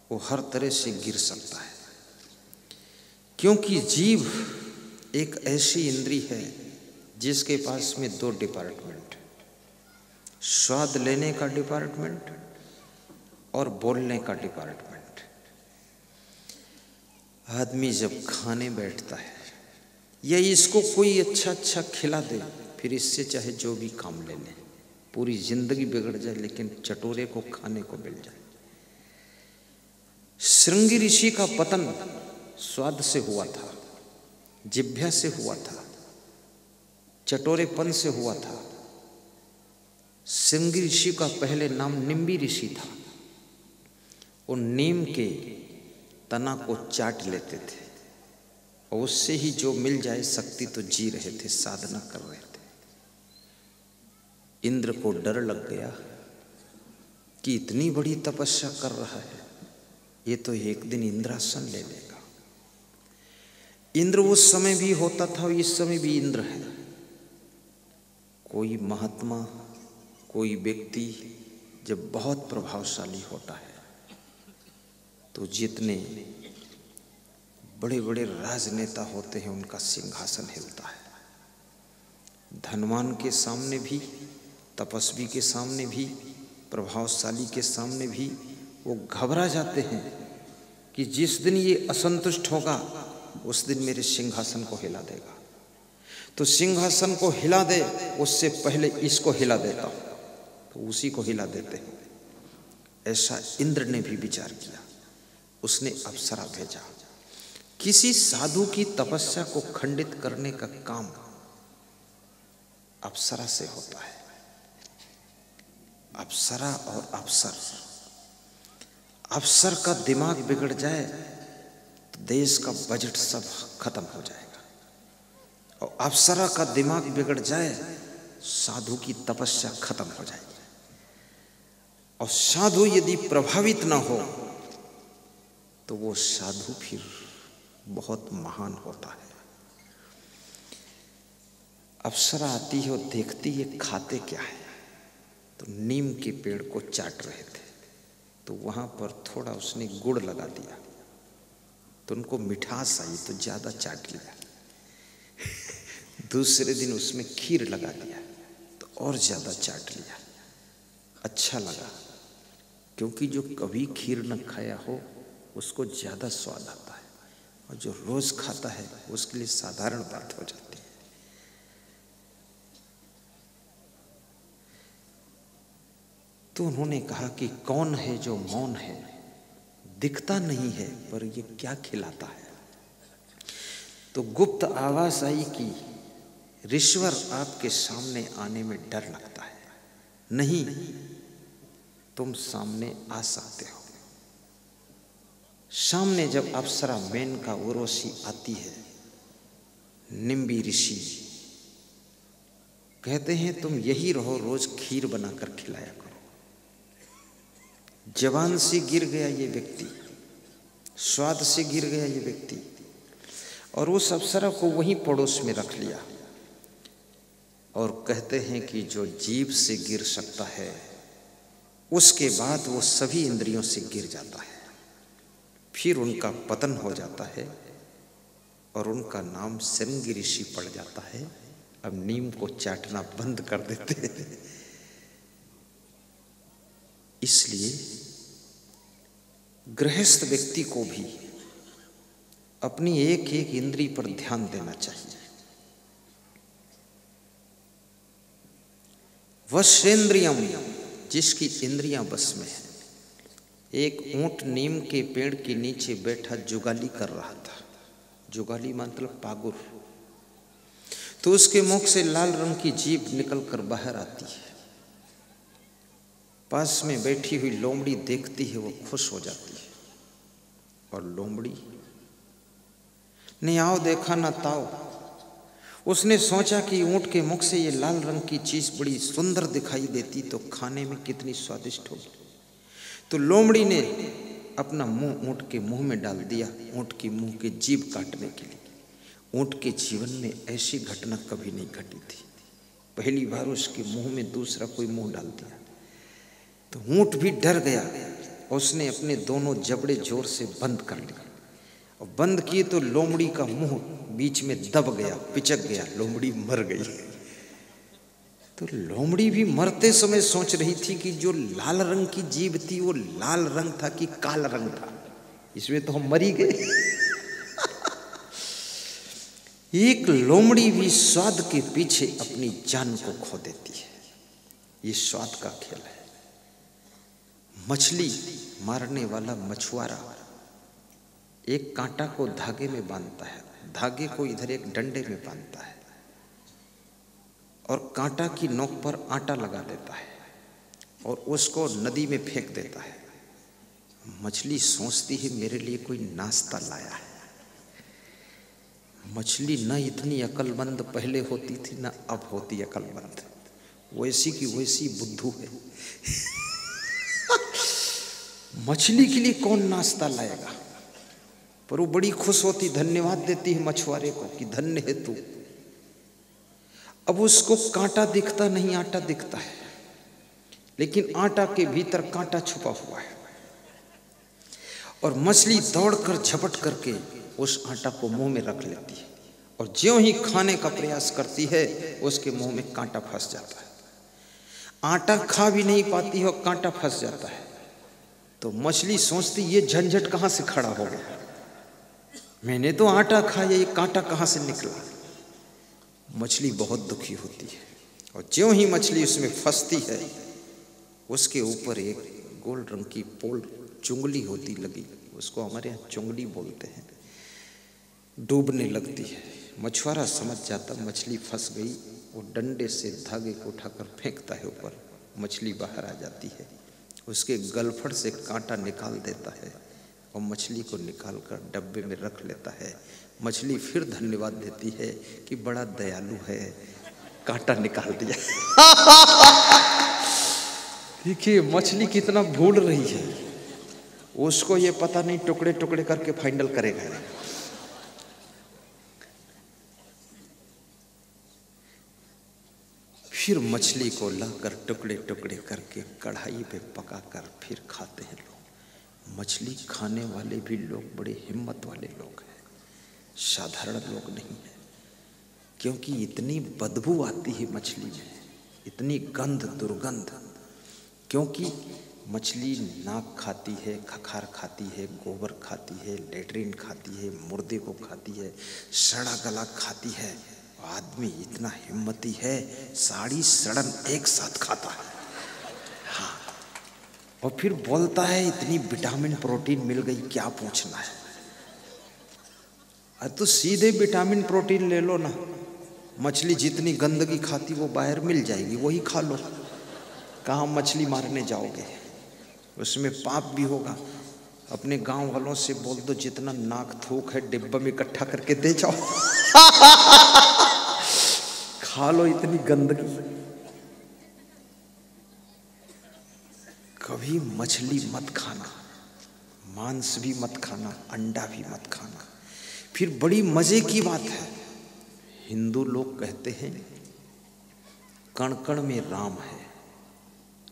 वो हर तरह से गिर सकता है, क्योंकि जीभ एक ऐसी इंद्री है जिसके पास में 2 डिपार्टमेंट, स्वाद लेने का डिपार्टमेंट और बोलने का डिपार्टमेंट। आदमी जब खाने बैठता है या इसको कोई अच्छा खिला दे, फिर इससे चाहे जो भी काम ले ले, पूरी जिंदगी बिगड़ जाए, लेकिन चटोरे को खाने को मिल जाए। श्रृंगी ऋषि का पतन स्वाद से हुआ था, जिह्वा से हुआ था, चटोरेपन से हुआ था। श्रृंगी ऋषि का पहले नाम निम्बी ऋषि था। वो नीम के तना को चाट लेते थे और उससे ही जो मिल जाए शक्ति तो जी रहे थे, साधना कर रहे थे। इंद्र को डर लग गया कि इतनी बड़ी तपस्या कर रहा है, ये तो एक दिन इंद्रासन ले लेगा। इंद्र उस समय भी होता था और इस समय भी इंद्र है। कोई महात्मा, कोई व्यक्ति जब बहुत प्रभावशाली होता है तो जितने बड़े बड़े राजनेता होते हैं उनका सिंहासन हिलता है। धनवान के सामने भी, तपस्वी के सामने भी, प्रभावशाली के सामने भी वो घबरा जाते हैं कि जिस दिन ये असंतुष्ट होगा उस दिन मेरे सिंहासन को हिला देगा। तो सिंहासन को हिला दे उससे पहले इसको हिला देता हूँ, तो उसी को हिला देते हैं। ऐसा इंद्र ने भी विचार किया। उसने अप्सरा भेजा। किसी साधु की तपस्या को खंडित करने का काम अप्सरा से होता है। अप्सरा और अफसर, अफसर का दिमाग बिगड़ जाए तो देश का बजट सब खत्म हो जाएगा, और अप्सरा का दिमाग बिगड़ जाए साधु की तपस्या खत्म हो जाएगी। और साधु यदि प्रभावित ना हो तो वो साधु फिर बहुत महान होता है। अप्सरा आती है और देखती है खाते क्या है, तो नीम के पेड़ को चाट रहे थे, तो वहां पर थोड़ा उसने गुड़ लगा दिया, तो उनको मिठास आई तो ज्यादा चाट लिया। दूसरे दिन उसमें खीर लगा दिया तो और ज्यादा चाट लिया। अच्छा लगा, क्योंकि जो कभी खीर न खाया हो उसको ज्यादा स्वाद आता है, और जो रोज खाता है उसके लिए साधारण बात हो जाती है। तो उन्होंने कहा कि कौन है जो मौन है, दिखता नहीं है पर ये क्या खिलाता है। तो गुप्त आवाज आई कि ऋषवर आपके सामने आने में डर लगता है, नहीं तुम सामने आ सकते हो। सामने जब अप्सरा मेनका उर्वशी आती है, निम्बी ऋषि कहते हैं तुम यही रहो, रोज खीर बनाकर खिलाया करो। जवान से गिर गया ये व्यक्ति, स्वाद से गिर गया ये व्यक्ति, और उस अप्सरा को वहीं पड़ोस में रख लिया। और कहते हैं कि जो जीभ से गिर सकता है उसके बाद वो सभी इंद्रियों से गिर जाता है, फिर उनका पतन हो जाता है और उनका नाम श्रृंगी ऋषि पड़ जाता है। अब नीम को चाटना बंद कर देते हैं। इसलिए गृहस्थ व्यक्ति को भी अपनी एक एक इंद्री पर ध्यान देना चाहिए। वश्रेंद्रियम, जिसकी इंद्रियां बस में है। एक ऊंट नीम के पेड़ के नीचे बैठा जुगाली कर रहा था। जुगाली मतलब पागुर। तो उसके मुख से लाल रंग की जीभ निकलकर बाहर आती है। पास में बैठी हुई लोमड़ी देखती है, वो खुश हो जाती है। और लोमड़ी ने आओ देखा ना ताओ, उसने सोचा कि ऊंट के मुख से ये लाल रंग की चीज बड़ी सुंदर दिखाई देती तो खाने में कितनी स्वादिष्ट होगी। तो लोमड़ी ने अपना मुंह ऊंट के मुंह में डाल दिया, ऊंट की मुंह के जीभ काटने के लिए। ऊंट के जीवन में ऐसी घटना कभी नहीं घटी थी। पहली बार उसके मुंह में दूसरा कोई मुंह डाल दिया तो ऊंट भी डर गया। उसने अपने दोनों जबड़े जोर से बंद कर लिए, और बंद किए तो लोमड़ी का मुंह बीच में दब गया, पिचक गया, लोमड़ी मर गई। तो लोमड़ी भी मरते समय सोच रही थी कि जो लाल रंग की जीभ थी वो लाल रंग था कि काला रंग था, इसमें तो हम मर ही गए। एक लोमड़ी भी स्वाद के पीछे अपनी जान को खो देती है। ये स्वाद का खेल है। मछली मारने वाला मछुआरा एक कांटा को धागे में बांधता है, धागे को इधर एक डंडे में बांधता है और कांटा की नोक पर आटा लगा देता है और उसको नदी में फेंक देता है। मछली सोचती है मेरे लिए कोई नाश्ता लाया है। मछली न इतनी अक्लमंद पहले होती थी न अब होती अक्लमंद, वैसी की वैसी बुद्धू है। मछली के लिए कौन नाश्ता लाएगा, पर वो बड़ी खुश होती, धन्यवाद देती है मछुआरे को कि धन्य है तू। अब उसको कांटा दिखता नहीं, आटा दिखता है, लेकिन आटा के भीतर कांटा छुपा हुआ है। और मछली दौड़कर झपट करके उस आटा को मुंह में रख लेती है और ज्यों ही खाने का प्रयास करती है उसके मुंह में कांटा फंस जाता है। आटा खा भी नहीं पाती और कांटा फंस जाता है। तो मछली सोचती ये झंझट कहाँ से खड़ा हो गया, मैंने तो आटा खाया, ये कांटा कहाँ से निकला। मछली बहुत दुखी होती है और ज्यों ही मछली उसमें फंसती है उसके ऊपर एक गोल्ड रंग की पोल चुंगली होती लगी, उसको हमारे यहाँ चुंगली बोलते हैं, डूबने लगती है। मछुआरा समझ जाता मछली फंस गई, वो डंडे से धागे को उठाकर फेंकता है ऊपर, मछली बाहर आ जाती है। उसके गलफड़ से कांटा निकाल देता है और मछली को निकालकर डब्बे में रख लेता है। मछली फिर धन्यवाद देती है कि बड़ा दयालु है, कांटा निकाल दिया। देखिए मछली कितना भूल रही है, उसको ये पता नहीं टुकड़े टुकड़े करके फाइनल करेगा। फिर मछली को लाकर टुकड़े टुकड़े करके कढ़ाई पे पकाकर फिर खाते हैं लोग। मछली खाने वाले भी लोग बड़े हिम्मत वाले लोग हैं, साधारण लोग नहीं है, क्योंकि इतनी बदबू आती है मछली में, इतनी गंध दुर्गंध। क्योंकि मछली नाक खाती है, खखार खाती है, गोबर खाती है, लेटरिन खाती है, मुर्दे को खाती है, सड़ा गला खाती है। आदमी इतना हिम्मती है, साड़ी सड़न एक साथ खाता है। हाँ, और फिर बोलता है इतनी विटामिन प्रोटीन मिल गई, क्या पूछना है। अरे तो सीधे विटामिन प्रोटीन ले लो ना, मछली जितनी गंदगी खाती वो बाहर मिल जाएगी, वही खा लो। कहाँ मछली मारने जाओगे, उसमें पाप भी होगा। अपने गांव वालों से बोल दो जितना नाक थूक है डिब्बा में इकट्ठा करके दे जाओ। खा लो इतनी गंदगी। कभी मछली मत खाना, मांस भी मत खाना, अंडा भी मत खाना। फिर बड़ी मजे की बात है, हिंदू लोग कहते हैं कण कण में राम है।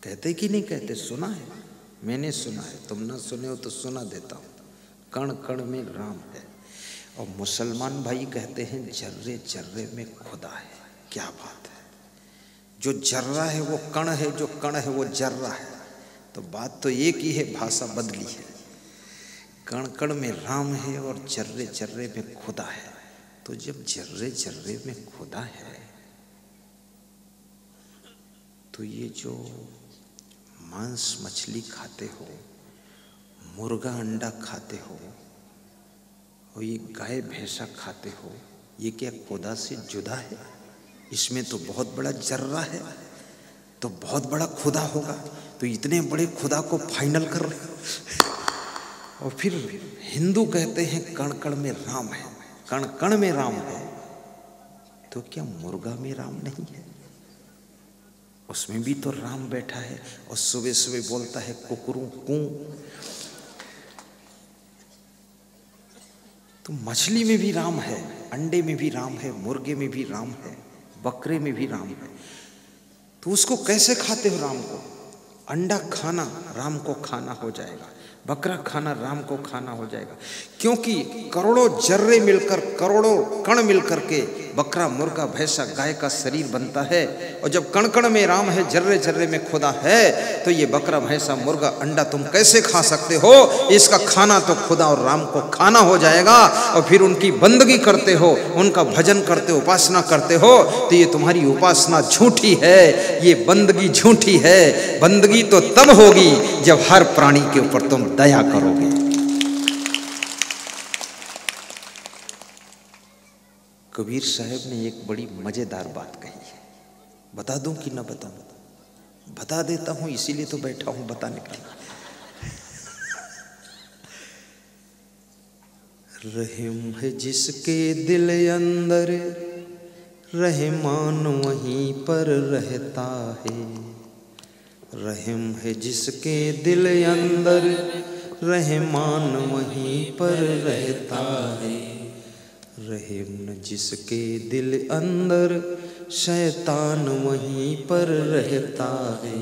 कहते कि नहीं कहते? सुना है, मैंने सुना है, तुम ना सुने हो तो सुना देता हूँ। कण कण में राम है। और मुसलमान भाई कहते हैं जर्रे जर्रे में खुदा है। क्या बात है, जो जर्रा है वो कण है, जो कण है वो जर्रा है। तो बात तो एक ही है, भाषा बदली है। कण कण में राम है और जर्रे जर्रे में खुदा है। तो जब जर्रे जर्रे में खुदा है तो ये जो मांस मछली खाते हो, मुर्गा अंडा खाते हो और ये गाय भैंसा खाते हो, ये क्या खुदा से जुदा है? इसमें तो बहुत बड़ा जर्रा है, तो बहुत बड़ा खुदा होगा। तो इतने बड़े खुदा को फाइनल कर रहे हो। और फिर हिंदू कहते हैं कण कण में राम है, कण कण में राम है। तो क्या मुर्गा में राम नहीं है? उसमें भी तो राम बैठा है और सुबह सुबह बोलता है कुकरू कू। तो मछली में भी राम है, अंडे में भी राम है, मुर्गे में भी राम है, बकरे में भी राम है। तो उसको कैसे खाते हो राम को? अंडा खाना राम को खाना हो जाएगा, बकरा खाना राम को खाना हो जाएगा। क्योंकि करोड़ों जर्रे मिलकर, करोड़ों कण मिलकर के बकरा, मुर्गा, भैंसा, गाय का शरीर बनता है। और जब कण कण में राम है, जर्रे जर्रे में खुदा है, तो ये बकरा, भैंसा, मुर्गा, अंडा तुम कैसे खा सकते हो? इसका खाना तो खुदा और राम को खाना हो जाएगा। और फिर उनकी बंदगी करते हो, उनका भजन करते हो, उपासना करते हो, तो ये तुम्हारी उपासना झूठी है, ये बंदगी झूठी है। बंदगी तो तब होगी जब हर प्राणी के ऊपर तुम दया करोगे। कबीर साहब ने एक बड़ी मजेदार बात कही है, बता दूं कि ना बताऊं? बता देता हूं, इसीलिए तो बैठा हूं बताने के लिए। रहम है जिसके दिल अंदर, रहमान वहीं पर रहता है। रहम है जिसके दिल अंदर, रहमान वहीं पर रहता है। रहम न जिसके दिल अंदर, शैतान वहीं पर रहता है।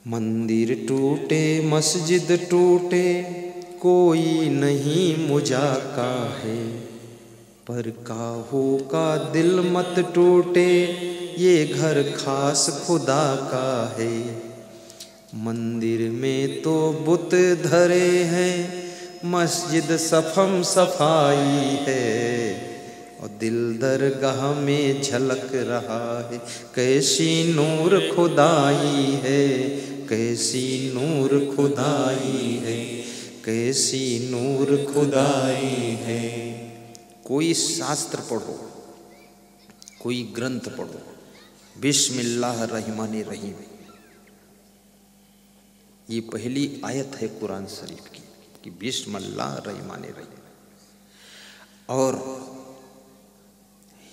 मंदिर टूटे मस्जिद टूटे कोई नहीं मुझाका है, पर काहू का दिल मत टूटे ये घर खास खुदा का है। मंदिर में तो बुत धरे हैं, मस्जिद सफम सफाई है, और दिल दरगाह में झलक रहा है, कैसी नूर खुदाई है, कैसी नूर खुदाई है, कैसी नूर खुदाई है। कोई शास्त्र पढ़ो, कोई ग्रंथ पढ़ो, बिस्मिल्लाह रहमान रहीम, ये पहली आयत है कुरान शरीफ की कि बिस्मिल्लाह रहमान रहीम। और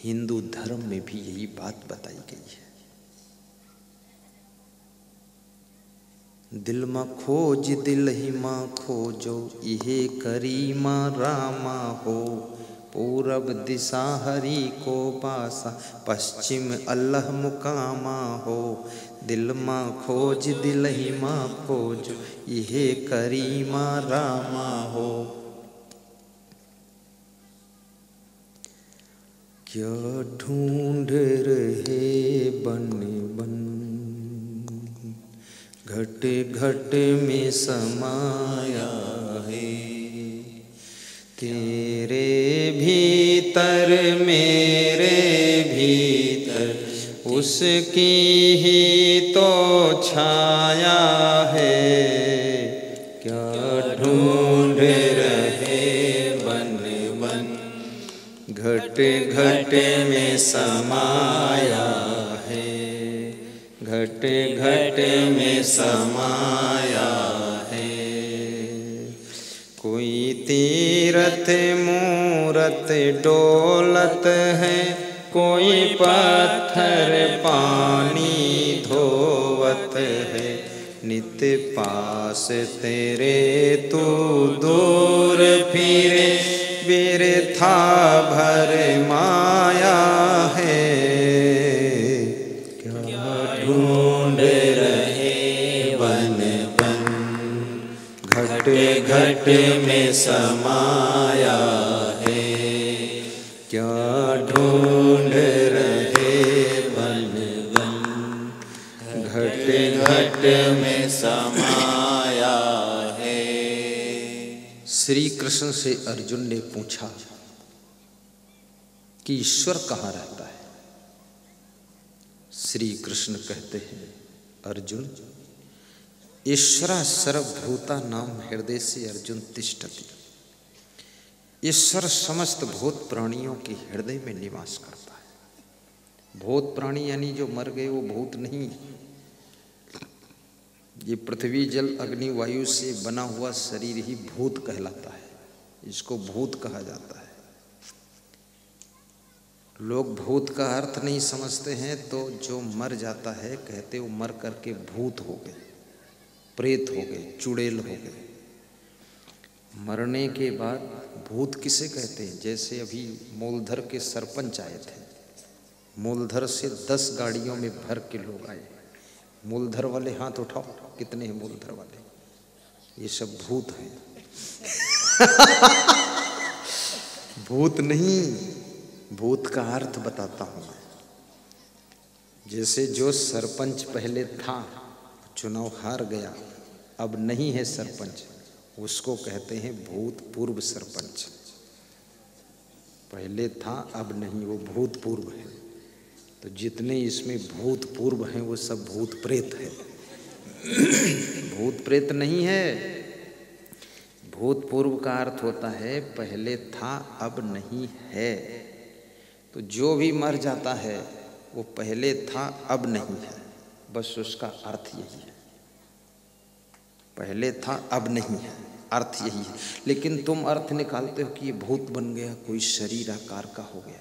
हिंदू धर्म में भी यही बात बताई गई है। दिल मा खोज दिल ही माँ खोजो, इहे करीमा रामा हो, पूरब दिशा हरि को पासा, पश्चिम अल्लाह मुकामा हो। दिल मा खोज दिल ही माँ खोजो, इहे करीमा रामा हो। क्या ढूंढ रहे बन बन, घट घट में समाया है, तेरे भीतर मेरे भीतर उसकी ही तो छाया है। क्या ढूंढ रहे बन बन, घट घट में समाया है, घट घट में समाया है। कोई तीरथ मूरत डोलत है, कोई पत्थर पानी धोवत है, नित पास तेरे तू दूर फिरे, बिरथा भर माया है। क्या ढूंढ रहे बन बन, घट घट में समाया है, क्या ढूंढ रहे बन बन, घट घट में समाया है। श्री कृष्ण से अर्जुन ने पूछा कि ईश्वर कहाँ रहता है। श्री कृष्ण कहते हैं, अर्जुन ईश्वरा सर्वभूता नाम हृदय से अर्जुन तिष्ठति। ईश्वर समस्त भूत प्राणियों के हृदय में निवास करता है। भूत प्राणी यानी जो मर गए वो भूत नहीं, ये पृथ्वी जल अग्नि वायु से बना हुआ शरीर ही भूत कहलाता है, इसको भूत कहा जाता है। लोग भूत का अर्थ नहीं समझते हैं, तो जो मर जाता है कहते वो मर करके भूत हो गए, प्रेत हो गए, चुड़ैल हो गए। मरने के बाद भूत किसे कहते हैं? जैसे अभी मूलधर के सरपंच आए थे, मूलधर से 10 गाड़ियों में भर के लोग आए। मूलधर वाले हाथ उठाओ, कितने हैं मूलधर वाले? ये सब भूत हैं। भूत नहीं, भूत का अर्थ बताता हूँ मैं। जैसे जो सरपंच पहले था, चुनाव हार गया, अब नहीं है सरपंच, उसको कहते हैं भूतपूर्व सरपंच। पहले था अब नहीं, वो भूतपूर्व है। तो जितने इसमें भूतपूर्व हैं वो सब भूत प्रेत है। भूत प्रेत नहीं है। भूतपूर्व का अर्थ होता है पहले था अब नहीं है। तो जो भी मर जाता है वो पहले था अब नहीं है, बस उसका अर्थ यही है। पहले था अब नहीं है, अर्थ यही है। लेकिन तुम अर्थ निकालते हो कि ये भूत बन गया, कोई शरीर आकार का हो गया,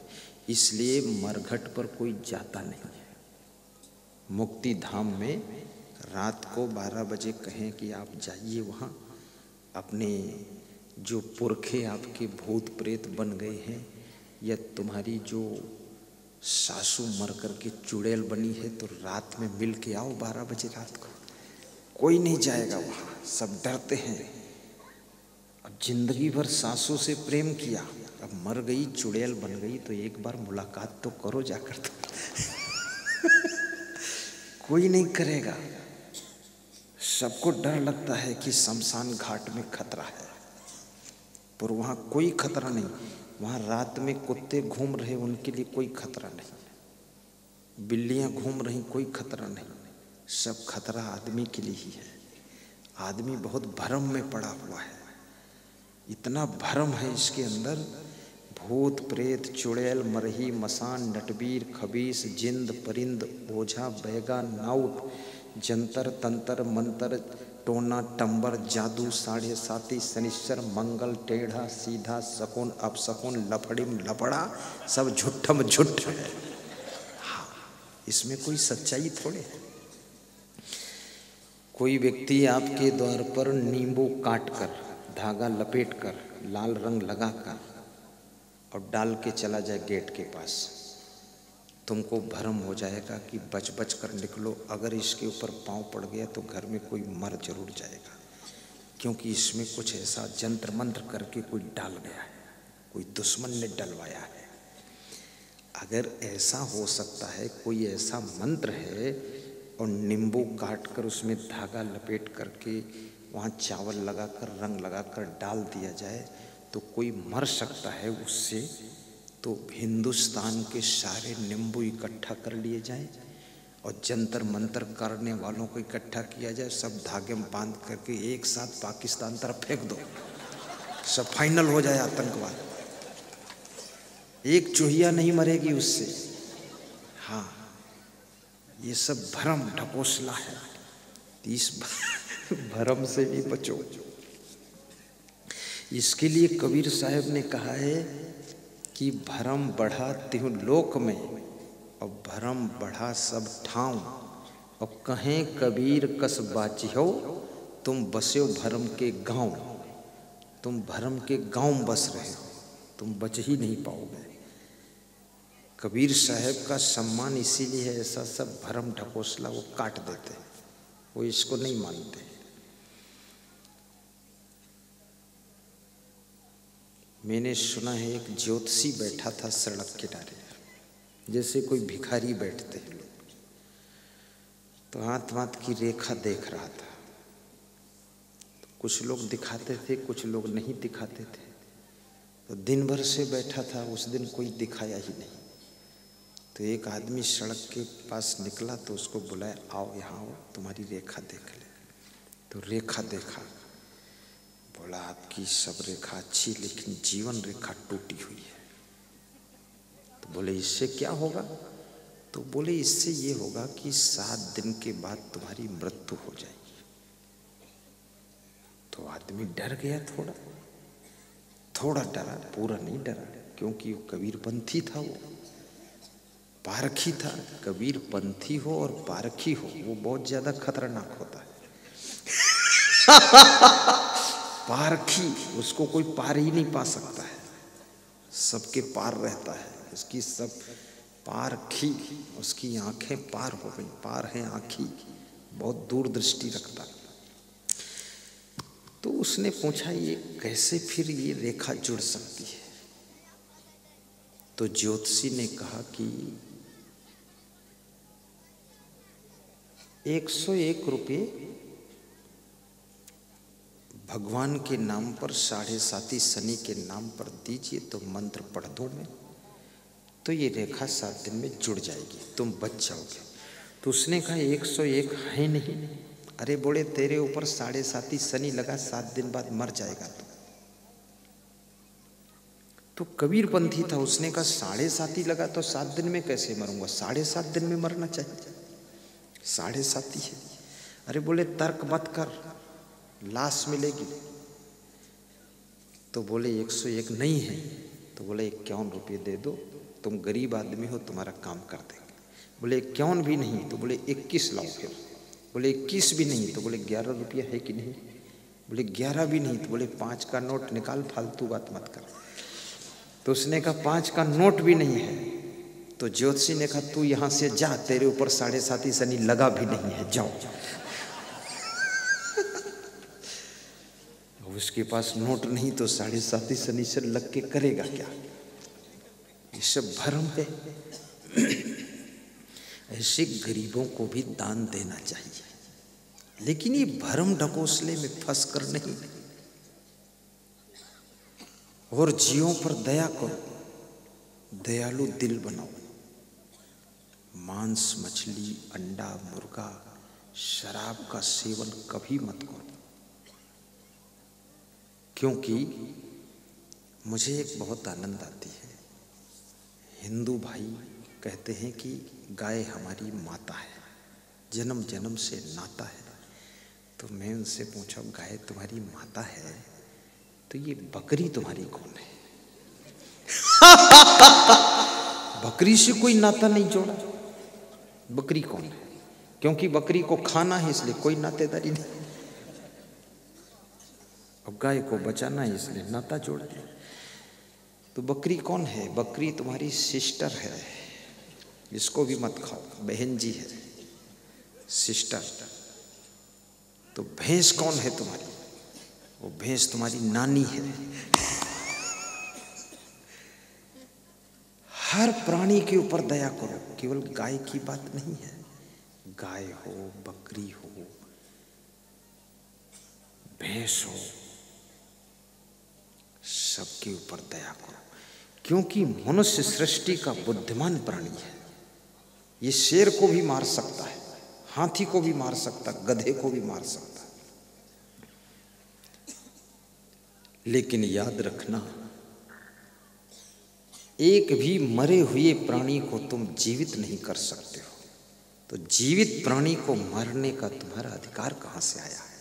इसलिए मरघट पर कोई जाता नहीं है। मुक्ति धाम में रात को 12 बजे कहें कि आप जाइए, वहाँ अपने जो पुरखे आपके भूत प्रेत बन गए हैं, या तुम्हारी जो सासू मर कर के चुड़ैल बनी है, तो रात में मिल के आओ 12 बजे रात को। कोई नहीं जाएगा वहाँ, सब डरते हैं। अब जिंदगी भर सासू से प्रेम किया, अब मर गई, चुड़ैल बन गई, तो एक बार मुलाकात तो करो जाकर तो। कोई नहीं करेगा। सबको डर लगता है कि शमशान घाट में खतरा है, पर वहाँ कोई खतरा नहीं। वहाँ रात में कुत्ते घूम रहे, उनके लिए कोई खतरा नहीं। बिल्लियाँ घूम रही, कोई खतरा नहीं। सब खतरा आदमी के लिए ही है। आदमी बहुत भ्रम में पड़ा हुआ है, इतना भ्रम है इसके अंदर। भूत प्रेत, चुड़ैल, मरही, मसान, नटवीर, खबीस, जिंद, परिंद, ओझा, बैगा, नाउट, जंतर तंतर, मंतर, टोना, टंबर, जादू, साढ़े साती, शनिश्चर, मंगल, टेढ़ा, सीधा, शकुन, अपशकुन, लफड़िम, लफड़ा, सब झुट्ठम झुट्ठ है। हाँ, इसमें कोई सच्चाई थोड़े है। कोई व्यक्ति आपके द्वार पर नींबू काट कर, धागा लपेट कर, लाल रंग लगाकर और डाल के चला जाए गेट के पास, तुमको भ्रम हो जाएगा कि बच बच कर निकलो, अगर इसके ऊपर पांव पड़ गया तो घर में कोई मर जरूर जाएगा, क्योंकि इसमें कुछ ऐसा जंत्र मंत्र करके कोई डाल गया है, कोई दुश्मन ने डलवाया है। अगर ऐसा हो सकता है, कोई ऐसा मंत्र है और नींबू काट कर उसमें धागा लपेट करके वहाँ चावल लगाकर, रंग लगाकर डाल दिया जाए तो कोई मर सकता है उससे, तो हिंदुस्तान के सारे नींबू इकट्ठा कर लिए जाए और जंतर मंतर करने वालों को इकट्ठा किया जाए, सब धागे में बांध करके एक साथ पाकिस्तान तरफ फेंक दो, सब फाइनल हो जाए आतंकवाद। एक चूहिया नहीं मरेगी उससे। हाँ, ये सब भ्रम ढकोसला है, इस भ्रम से भी बचो। इसके लिए कबीर साहब ने कहा है कि भरम बढ़ा तिहु लोक में और भरम बढ़ा सब ठाव, और कहें कबीर कस बाचिहो तुम बस्यो भरम के गांव। तुम भरम के गांव में बस रहे हो, तुम बच ही नहीं पाओगे। कबीर साहब का सम्मान इसीलिए है, ऐसा सब भरम ढकोसला वो काट देते हैं, वो इसको नहीं मानते। मैंने सुना है एक ज्योतिषी बैठा था सड़क किनारे, जैसे कोई भिखारी बैठते हैं लोग, तो हाथ हाथ की रेखा देख रहा था। तो कुछ लोग दिखाते थे, कुछ लोग नहीं दिखाते थे। तो दिन भर से बैठा था, उस दिन कोई दिखाया ही नहीं। तो एक आदमी सड़क के पास निकला तो उसको बुलाया, आओ यहाँ आओ, तुम्हारी रेखा देख ले। तो रेखा देखा, बोला आपकी सब रेखा अच्छी, लेकिन जीवन रेखा टूटी हुई है। तो बोले इससे क्या होगा? तो बोले इससे ये होगा कि 7 दिन के बाद तुम्हारी मृत्यु हो जाएगी। तो आदमी डर गया, थोड़ा डरा, पूरा नहीं डरा, क्योंकि वो कबीरपंथी था, वो पारखी था। कबीरपंथी हो और पारखी हो, वो बहुत ज्यादा खतरनाक होता है। पारखी, उसको कोई पार ही नहीं पा सकता है, सबके पार रहता है। उसकी सब पारखी, उसकी आंखें पार हो गई, पार है आँखी, बहुत दूर दृष्टि रखता। तो उसने पूछा ये कैसे फिर ये रेखा जुड़ सकती है? तो ज्योतिषी ने कहा कि 101 रुपये भगवान के नाम पर, 7.5 शनि के नाम पर दीजिए, तो मंत्र पढ़ दूं मैं, तो ये रेखा 7 दिन में जुड़ जाएगी, तुम बच जाओगे। तो उसने कहा 101 है नहीं। अरे बोले तेरे ऊपर 7.5 शनि लगा, 7 दिन बाद मर जाएगा तो कबीरपंथी था, उसने कहा 7.5 लगा तो 7 दिन में कैसे मरूंगा, 7.5 दिन में मरना चाहिए, 7.5 है। अरे बोले तर्क मत कर, लाश मिलेगी। तो बोले 101 नहीं है। तो बोले 51 रुपये दे दो, तुम गरीब आदमी हो, तुम्हारा काम कर देंगे। बोले 51 भी नहीं, तो बोले 21 लाओ फिर। बोले 21 भी नहीं, तो बोले 11 रुपया है कि नहीं? बोले 11 भी नहीं, तो बोले 5 का नोट निकाल, फालतू बात मत कर। तो उसने कहा 5 का नोट भी नहीं है। तो ज्योतिषी ने कहा तू यहाँ से जा, तेरे ऊपर 7.5 शनि लगा भी नहीं है, जाओ। उसके पास नोट नहीं तो 7.5 शनिचर लग के करेगा क्या? ये सब भ्रम है। ऐसे गरीबों को भी दान देना चाहिए, लेकिन ये भ्रम ढकोसले में फंस कर नहीं। और जीवों पर दया करो, दयालु दिल बनाओ। मांस, मछली, अंडा, मुर्गा, शराब का सेवन कभी मत करो, क्योंकि मुझे एक बहुत आनंद आती है। हिंदू भाई कहते हैं कि गाय हमारी माता है, जन्म जन्म से नाता है। तो मैं उनसे पूछा, गाय तुम्हारी माता है तो ये बकरी तुम्हारी कौन है? बकरी से कोई नाता नहीं जोड़ा, बकरी कौन है? क्योंकि बकरी को खाना है इसलिए कोई नातेदारी नहीं, अब गाय को बचाना है इसलिए नाता जोड़ दिया। तो बकरी कौन है? बकरी तुम्हारी सिस्टर है, इसको भी मत खाओ, बहन जी है, सिस्टर। तो भैंस कौन है तुम्हारी? वो भैंस तुम्हारी नानी है। हर प्राणी के ऊपर दया करो, केवल गाय की बात नहीं है। गाय हो, बकरी हो, भैंस हो, सबके ऊपर दया करो, क्योंकि मनुष्य सृष्टि का बुद्धिमान प्राणी है। ये शेर को भी मार सकता है, हाथी को भी मार सकता, गधे को भी मार सकता। लेकिन याद रखना, एक भी मरे हुए प्राणी को तुम जीवित नहीं कर सकते हो। तो जीवित प्राणी को मारने का तुम्हारा अधिकार कहां से आया है?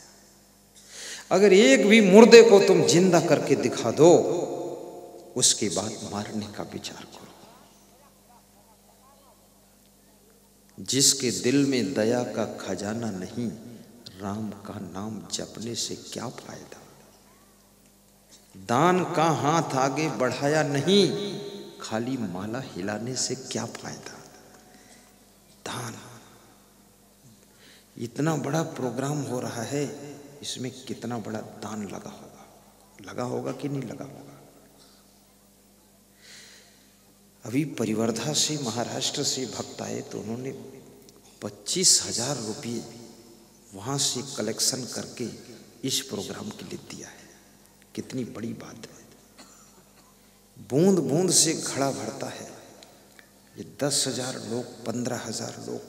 अगर एक भी मुर्दे को तुम जिंदा करके दिखा दो, उसके बाद मारने का विचार करो। जिसके दिल में दया का खजाना नहीं, राम का नाम जपने से क्या फायदा? दान का हाथ आगे बढ़ाया नहीं, खाली माला हिलाने से क्या फायदा? दान, इतना बड़ा प्रोग्राम हो रहा है, इसमें कितना बड़ा दान लगा होगा कि नहीं लगा होगा? अभी परिवर्धा से, महाराष्ट्र से भक्त आए तो उन्होंने 25,000 रुपये वहां से कलेक्शन करके इस प्रोग्राम के लिए दिया है। कितनी बड़ी बात है। बूंद बूंद से घड़ा भरता है। ये 10,000 लोग, 15,000 लोग,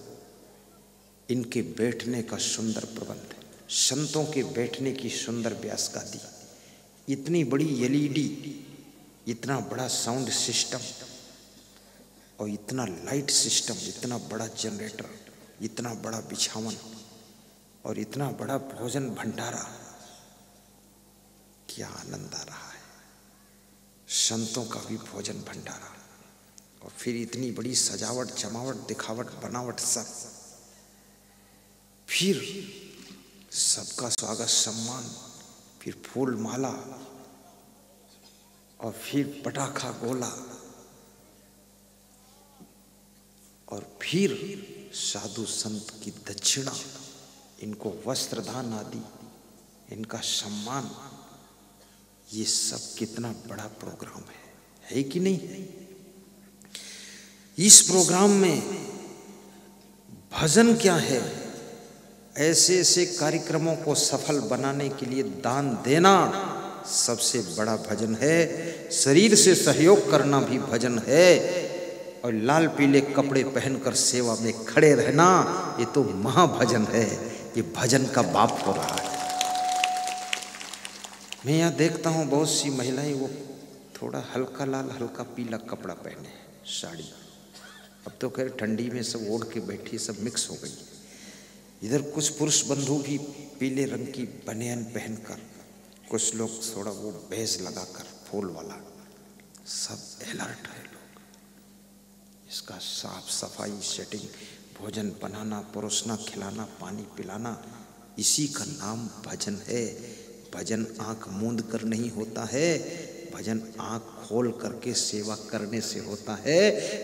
इनके बैठने का सुंदर प्रबंध है, संतों के बैठने की सुंदर व्यासगादी, इतनी बड़ी LED, इतना बड़ा साउंड सिस्टम और इतना लाइट सिस्टम, इतना बड़ा जनरेटर, इतना बड़ा बिछावन और इतना बड़ा भोजन भंडारा। क्या आनंद आ रहा है। संतों का भी भोजन भंडारा, और फिर इतनी बड़ी सजावट, जमावट, दिखावट, बनावट, सब, फिर सबका स्वागत सम्मान, फिर फूल माला, और फिर पटाखा गोला, और फिर साधु संत की दक्षिणा, इनको वस्त्र दान आदि, इनका सम्मान। ये सब कितना बड़ा प्रोग्राम है कि नहीं? इस प्रोग्राम में भजन क्या है? ऐसे ऐसे कार्यक्रमों को सफल बनाने के लिए दान देना सबसे बड़ा भजन है। शरीर से सहयोग करना भी भजन है, और लाल पीले कपड़े पहनकर सेवा में खड़े रहना, ये तो महाभजन है। ये भजन का बाप हो रहा है। मैं यहाँ देखता हूँ बहुत सी महिलाएं, वो थोड़ा हल्का लाल, हल्का पीला कपड़ा पहने, साड़ी। अब तो खैर ठंडी में सब ओढ़ के बैठी, सब मिक्स हो गई। इधर कुछ पुरुष बंधु भी पीले रंग की बनियान पहनकर, कुछ लोग थोड़ा वो बेज लगाकर फूल वाला, सब अलर्ट है लोग। इसका साफ सफाई, सेटिंग, भोजन बनाना, परोसना, खिलाना, पानी पिलाना, इसी का नाम भजन है। भजन आंख मूंद कर नहीं होता है, भजन आंख खोल करके सेवा करने से होता है।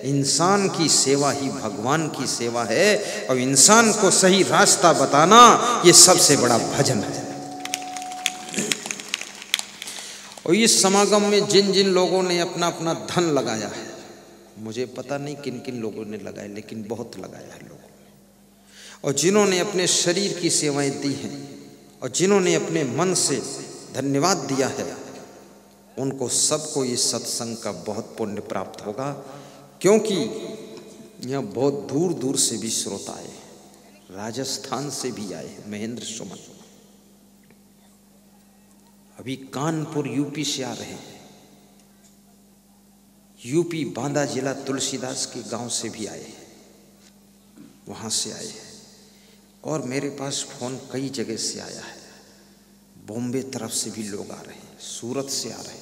इंसान की सेवा ही भगवान की सेवा है, और इंसान को सही रास्ता बताना ये सबसे बड़ा भजन है। और इस समागम में जिन जिन लोगों ने अपना अपना धन लगाया है, मुझे पता नहीं किन किन लोगों ने लगाया, लेकिन बहुत लगाया है लोगों ने, और जिन्होंने अपने शरीर की सेवाएं दी हैं और जिन्होंने अपने मन से धन्यवाद दिया है, उनको सबको इस सत्संग का बहुत पुण्य प्राप्त होगा। क्योंकि यहाँ बहुत दूर दूर से भी श्रोता आए, राजस्थान से भी आए हैं, महेंद्र सुमन अभी कानपुर यूपी से आ रहे हैं, यूपी बांदा जिला तुलसीदास के गांव से भी आए हैं, वहां से आए हैं। और मेरे पास फोन कई जगह से आया है, बॉम्बे तरफ से भी लोग आ रहे हैं, सूरत से आ रहे हैं।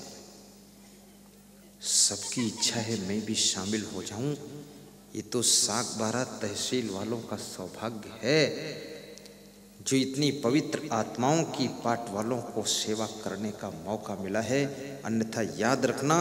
सबकी इच्छा है मैं भी शामिल हो जाऊं। ये तो सागबारा तहसील वालों का सौभाग्य है जो इतनी पवित्र आत्माओं की पाठ वालों को सेवा करने का मौका मिला है। अन्यथा याद रखना,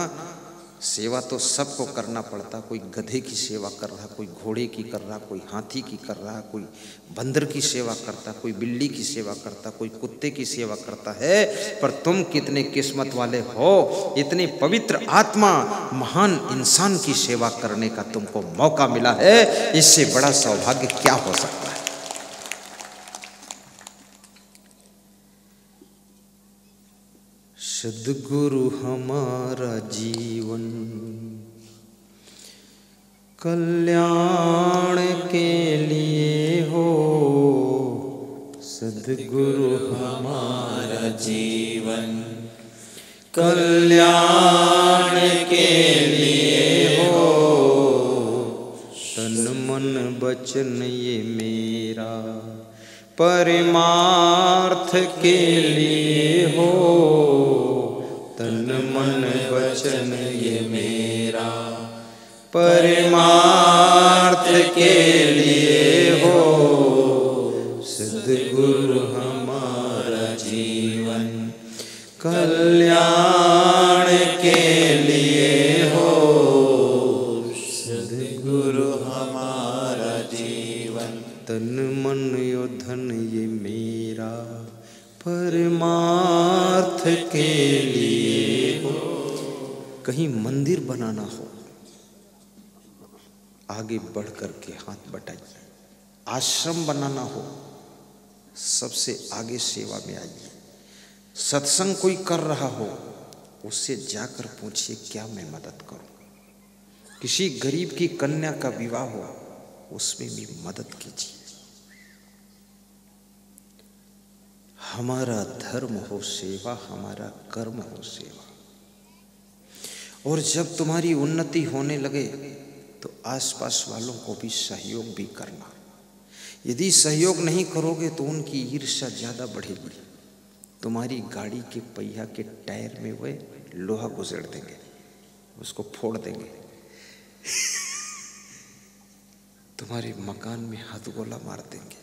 सेवा तो सबको करना पड़ता। कोई गधे की सेवा कर रहा, कोई घोड़े की कर रहा, कोई हाथी की कर रहा, कोई बंदर की सेवा करता, कोई बिल्ली की सेवा करता, कोई कुत्ते की सेवा करता है। पर तुम कितने किस्मत वाले हो, इतनी पवित्र आत्मा महान इंसान की सेवा करने का तुमको मौका मिला है। इससे बड़ा सौभाग्य क्या हो सकता है। सद्गुरु हमारा जीवन कल्याण के लिए हो, सद्गुरु हमारा जीवन कल्याण के लिए हो। तन मन वचन ये मेरा परमार्थ के लिए हो, तन मन वचन ये मेरा परमार्थ के लिए हो। सद्गुरु हमारा जीवन कल्याण के लिए हो, सद्गुरु हमारा जीवन तन मन यो धन ये मेरा परमार्थ के लिए हो। कहीं मंदिर बनाना हो, आगे बढ़ कर के हाथ बटाइए। आश्रम बनाना हो, सबसे आगे सेवा में आइए। सत्संग कोई कर रहा हो, उससे जाकर पूछिए क्या मैं मदद करूं। किसी गरीब की कन्या का विवाह हो, उसमें भी मदद कीजिए। हमारा धर्म हो सेवा, हमारा कर्म हो सेवा। और जब तुम्हारी उन्नति होने लगे तो आसपास वालों को भी सहयोग भी करना। यदि सहयोग नहीं करोगे तो उनकी ईर्ष्या ज्यादा बढ़ेगी। तुम्हारी गाड़ी के पहिया के टायर में वे लोहा घुसेड़ देंगे, उसको फोड़ देंगे। तुम्हारे मकान में हथगोला मार देंगे,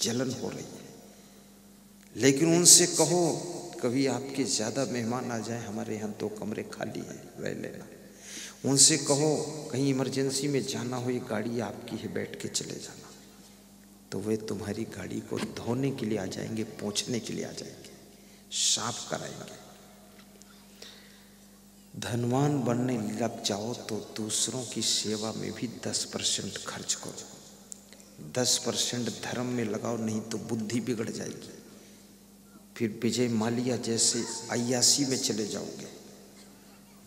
जलन हो रही है। लेकिन उनसे कहो कभी आपके ज़्यादा मेहमान आ जाए, हमारे यहाँ 2 कमरे खाली हैं, रह लेना। उनसे कहो कहीं इमरजेंसी में जाना हो, ये गाड़ी आपकी है, बैठ के चले जाना। तो वे तुम्हारी गाड़ी को धोने के लिए आ जाएंगे, पोंछने के लिए आ जाएंगे, साफ कराएंगे। धनवान बनने लग जाओ तो दूसरों की सेवा में भी 10% खर्च करो। 10% धर्म में लगाओ, नहीं तो बुद्धि बिगड़ जाएगी। फिर विजय माल्या जैसे अय्यासी में चले जाओगे,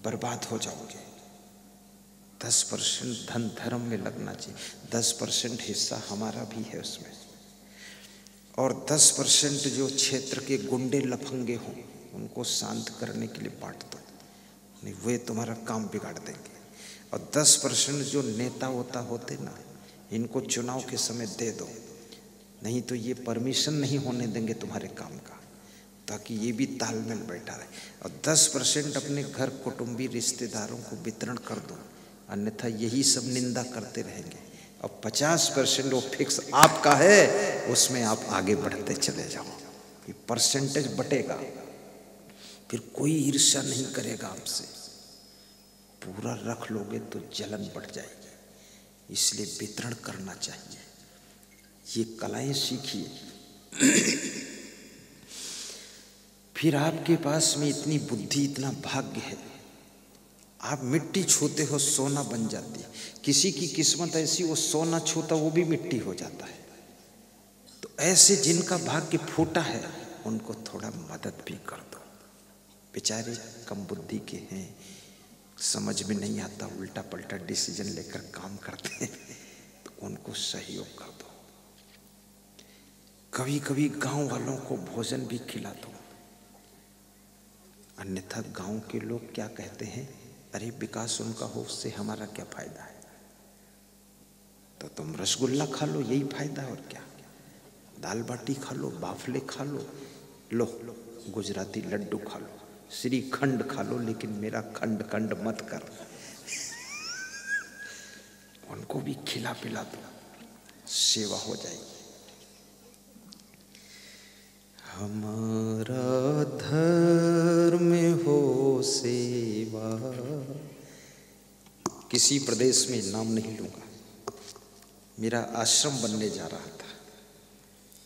बर्बाद हो जाओगे। 10% धन धर्म में लगना चाहिए। 10% हिस्सा हमारा भी है उसमें, और 10% जो क्षेत्र के गुंडे लफंगे हों उनको शांत करने के लिए बांट दो, नहीं वे तुम्हारा काम बिगाड़ देंगे। और 10% जो नेता होता होते ना, इनको चुनाव के समय दे दो, नहीं तो ये परमिशन नहीं होने देंगे तुम्हारे काम का, ताकि ये भी तालमेल बैठा रहे। और 10% अपने घर कुटुंबी रिश्तेदारों को वितरण कर दो, अन्यथा यही सब निंदा करते रहेंगे। और 50% वो फिक्स आपका है, उसमें आप आगे बढ़ते चले जाओ। ये परसेंटेज बटेगा, फिर कोई ईर्ष्या नहीं करेगा आपसे। पूरा रख लोगे तो जलन बढ़ जाएगी, इसलिए वितरण करना चाहिए। ये कलाएं सीखिए। फिर आपके पास में इतनी बुद्धि, इतना भाग्य है, आप मिट्टी छूते हो सोना बन जाती है। किसी की किस्मत ऐसी, वो सोना छूता वो भी मिट्टी हो जाता है। तो ऐसे जिनका भाग्य फूटा है उनको थोड़ा मदद भी कर दो। बेचारे कम बुद्धि के हैं, समझ में नहीं आता, उल्टा पलटा डिसीजन लेकर काम करते हैं, तो उनको सहयोग कर दो। कभी कभी गांव वालों को भोजन भी खिला दो, अन्यथा गांव के लोग क्या कहते हैं, अरे विकास उनका हो, उससे हमारा क्या फायदा है। तो तुम रसगुल्ला खा लो, यही फायदा है और क्या। दाल बाटी खा लो, बाफले खा लो, लो गुजराती लड्डू खा लो, श्रीखंड खा लो, लेकिन मेरा खंड खंड मत कर। उनको भी खिला पिला दो, सेवा हो जाएगी। हमारा धर्म हो सेवा। किसी प्रदेश में नाम नहीं लूंगा, मेरा आश्रम बनने जा रहा था,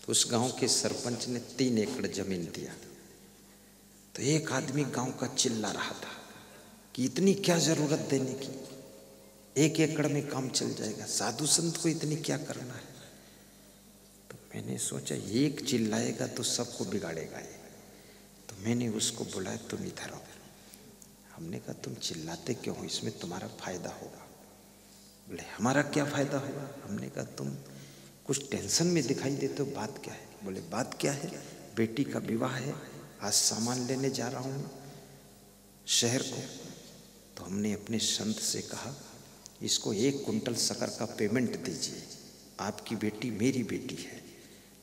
तो उस गांव के सरपंच ने 3 एकड़ जमीन दिया। तो एक आदमी गांव का चिल्ला रहा था कि इतनी क्या जरूरत देने की, 1 एकड़ में काम चल जाएगा, साधु संत को इतनी क्या करना है। तो मैंने सोचा एक चिल्लाएगा तो सबको बिगाड़ेगा ये। तो मैंने उसको बुलाया, तुम इधर आओ। हमने कहा तुम चिल्लाते क्यों हो, इसमें तुम्हारा फायदा होगा। बोले हमारा क्या फायदा होगा। हमने कहा तुम कुछ टेंशन में दिखाई देते हो, बात क्या है। बोले बात क्या है, बेटी का विवाह है, आज सामान लेने जा रहा हूँ शहर को। तो हमने अपने संत से कहा इसको 1 कुंटल शक्कर का पेमेंट दीजिए, आपकी बेटी मेरी बेटी है।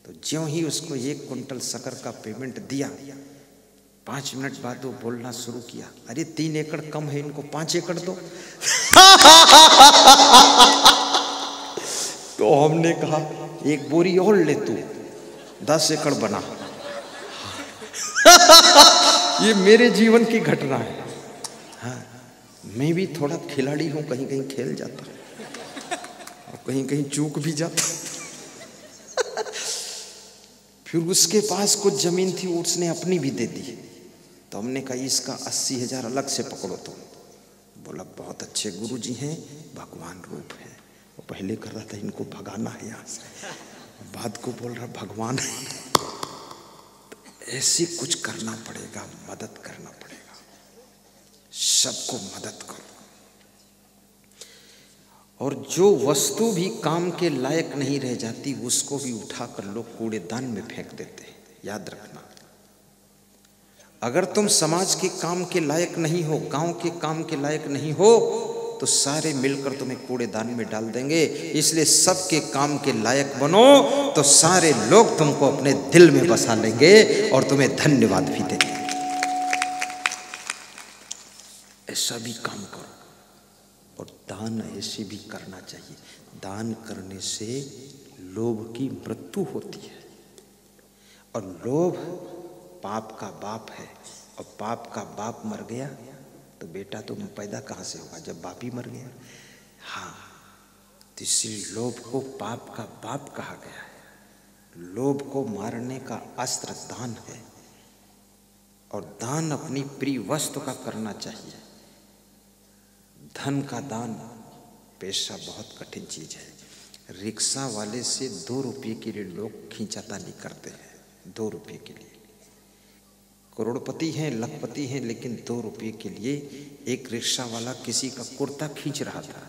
तो ज्यों ही उसको 1 कुंटल शक्कर का पेमेंट दिया, 5 मिनट बाद वो बोलना शुरू किया, अरे 3 एकड़ कम है, इनको 5 एकड़ दो। तो हमने कहा 1 बोरी और ले तू, 10 एकड़ बना। ये मेरे जीवन की घटना है। हाँ, मैं भी थोड़ा खिलाड़ी हूँ, कहीं कहीं खेल जाता और कहीं कहीं चूक भी जाता। फिर उसके पास कुछ जमीन थी, उसने अपनी भी दे दी। तो हमने कहा इसका 80,000 अलग से पकड़ो तुम। बोला बहुत अच्छे गुरुजी हैं, भगवान रूप है। वो पहले कर रहा था इनको भगाना है यहाँ से, बाद को बोल रहा भगवान है। ऐसे कुछ करना पड़ेगा, मदद करना पड़ेगा, सबको मदद करो। और जो वस्तु भी काम के लायक नहीं रह जाती उसको भी उठाकर लोग कूड़ेदान में फेंक देते हैं। याद रखना, अगर तुम समाज के काम के लायक नहीं हो, गांव के काम के लायक नहीं हो, तो सारे मिलकर तुम्हें कूड़ेदान में डाल देंगे। इसलिए सबके काम के लायक बनो, तो सारे लोग तुमको अपने दिल में बसा लेंगे और तुम्हें धन्यवाद भी देंगे। ऐसा भी काम करो। और दान ऐसे भी करना चाहिए, दान करने से लोभ की मृत्यु होती है। और लोभ पाप का बाप है, और पाप का बाप मर गया तो बेटा तो पैदा कहाँ से होगा, जब बाप ही मर गया। हाँ, तो इसलिए लोभ को पाप का बाप कहा गया है। लोभ को मारने का अस्त्र दान है, और दान अपनी प्रिय वस्तु का करना चाहिए। धन का दान पैसा बहुत कठिन चीज है। रिक्शा वाले से 2 रुपये के लिए लोग खींचातानी करते हैं, 2 रुपये के लिए। करोड़पति हैं, लखपति हैं, लेकिन 2 रुपये के लिए एक रिक्शा वाला किसी का कुर्ता खींच रहा था।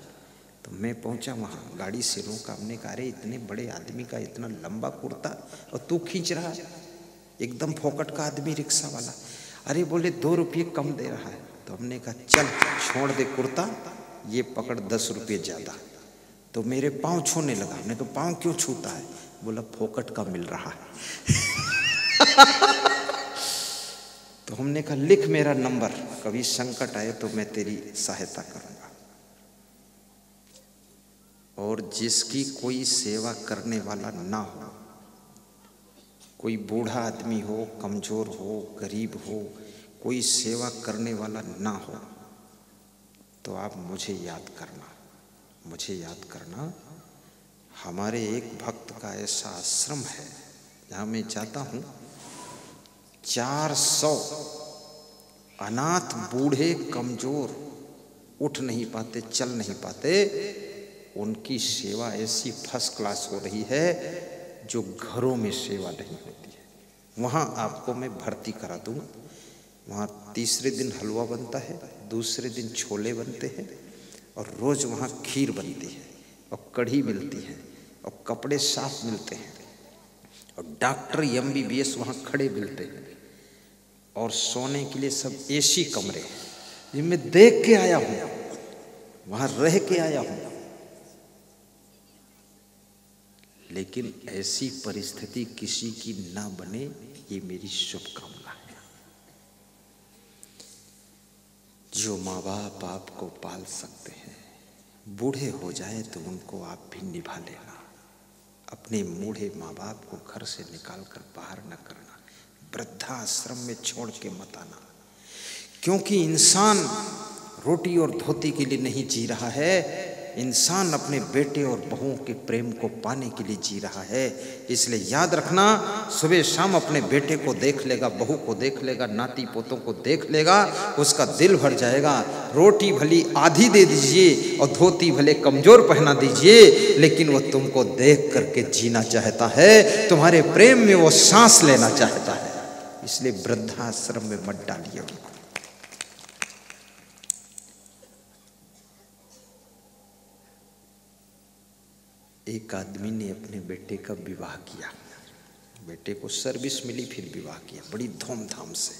तो मैं पहुंचा वहाँ, गाड़ी से रोका, हमने कहा अरे इतने बड़े आदमी का इतना लंबा कुर्ता और तू खींच रहा है, एकदम फोकट का आदमी रिक्शा वाला। अरे बोले 2 रुपये कम दे रहा है। तो हमने कहा चल छोड़ दे कुर्ता, ये पकड़ 10 रुपये ज़्यादा। तो मेरे पाँव छूने लगा। हमने कहा पाँव क्यों छूता है? बोला फोकट का मिल रहा है। तो हमने कहा लिख मेरा नंबर, कभी संकट आए तो मैं तेरी सहायता करूंगा। और जिसकी कोई सेवा करने वाला ना हो, कोई बूढ़ा आदमी हो, कमजोर हो, गरीब हो, कोई सेवा करने वाला ना हो, तो आप मुझे याद करना, मुझे याद करना। हमारे एक भक्त का ऐसा आश्रम है जहाँ मैं जाता हूँ, 400 अनाथ बूढ़े कमजोर उठ नहीं पाते, चल नहीं पाते, उनकी सेवा ऐसी फर्स्ट क्लास हो रही है जो घरों में सेवा नहीं होती है। वहाँ आपको मैं भर्ती करा दूँगा। वहाँ तीसरे दिन हलवा बनता है, दूसरे दिन छोले बनते हैं, और रोज़ वहाँ खीर बनती है, और कढ़ी मिलती है, और कपड़े साफ मिलते हैं, और डॉक्टर MBBS वहाँ खड़े मिलते हैं, और सोने के लिए सब AC कमरे हैं। ये मैं देख के आया हूँ, वहाँ रह के आया हूँ। लेकिन ऐसी परिस्थिति किसी की ना बने, ये मेरी शुभकामना है। जो माँ बाप आपको पाल सकते हैं, बूढ़े हो जाए तो उनको आप भी निभा लेना। अपने बूढ़े माँ बाप को घर से निकाल कर बाहर न करना, वृद्धाश्रम में छोड़ के मत आना। क्योंकि इंसान रोटी और धोती के लिए नहीं जी रहा है, इंसान अपने बेटे और बहुओं के प्रेम को पाने के लिए जी रहा है। इसलिए याद रखना, सुबह शाम अपने बेटे को देख लेगा, बहू को देख लेगा, नाती पोतों को देख लेगा, उसका दिल भर जाएगा। रोटी भली आधी दे दीजिए और धोती भले कमजोर पहना दीजिए, लेकिन वो तुमको देख करके जीना चाहता है, तुम्हारे प्रेम में वो सांस लेना चाहता है। इसलिए वृद्धाश्रम में मत डालिए उनको। एक आदमी ने अपने बेटे का विवाह किया, बेटे को सर्विस मिली, फिर विवाह किया बड़ी धूमधाम से।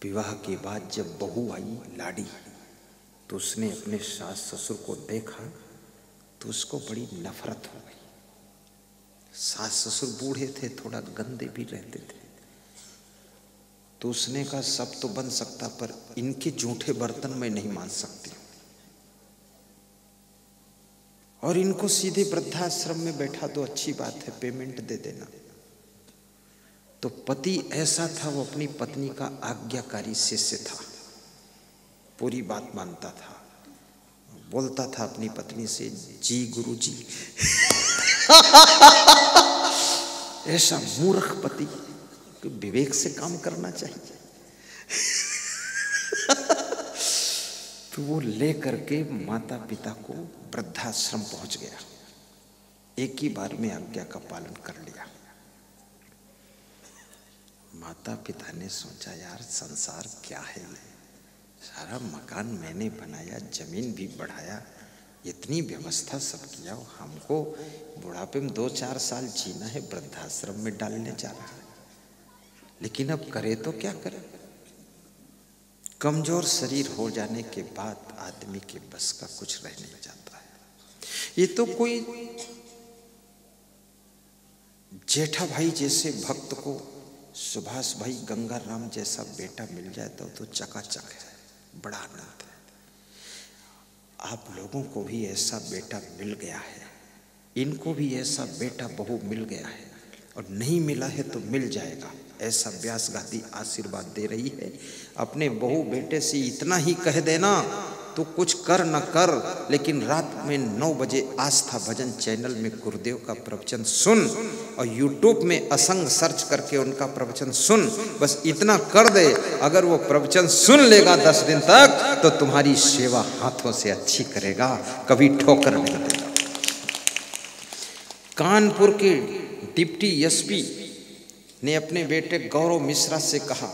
विवाह के बाद जब बहू आई लाड़ी, तो उसने अपने सास ससुर को देखा तो उसको बड़ी नफरत हो गई। सास ससुर बूढ़े थे, थोड़ा गंदे भी रहते थे, तो उसने कहा सब तो बन सकता, पर इनके जूठे बर्तन में नहीं मान सकती, और इनको सीधे वृद्धाश्रम में बैठा दो, अच्छी बात है, पेमेंट दे देना। तो पति ऐसा था, वो अपनी पत्नी का आज्ञाकारी शिष्य था, पूरी बात मानता था, बोलता था अपनी पत्नी से जी गुरुजी। ऐसा मूर्ख पति, विवेक से काम करना चाहिए। तो वो ले करके माता पिता को वृद्धाश्रम पहुंच गया, एक ही बार में आज्ञा का पालन कर लिया। माता पिता ने सोचा यार संसार क्या है, सारा मकान मैंने बनाया, जमीन भी बढ़ाया, इतनी व्यवस्था सब किया, हमको बुढ़ापे में 2-4 साल जीना है, वृद्धाश्रम में डालने जा रहा है। लेकिन अब करे तो क्या करे, कमजोर शरीर हो जाने के बाद आदमी के बस का कुछ रह नहीं जाता है। ये तो कोई जेठा भाई जैसे भक्त को सुभाष भाई गंगाराम जैसा बेटा मिल जाए तो चकाचक है, बड़ा आनंद है। आप लोगों को भी ऐसा बेटा मिल गया है, इनको भी ऐसा बेटा बहू मिल गया है, और नहीं मिला है तो मिल जाएगा, ऐसा व्यास गादी आशीर्वाद दे रही है। अपने बहू बेटे से इतना ही कह देना, तो कुछ कर न कर, लेकिन रात में 9 बजे आस्था भजन चैनल में गुरुदेव का प्रवचन सुन, और यूट्यूब में असंग सर्च करके उनका प्रवचन सुन। बस इतना कर दे, अगर वो प्रवचन सुन लेगा 10 दिन तक, तो तुम्हारी सेवा हाथों से अच्छी करेगा, कभी ठोकर नहीं देगा। कानपुर के डिप्टी SP ने अपने बेटे गौरव मिश्रा से कहा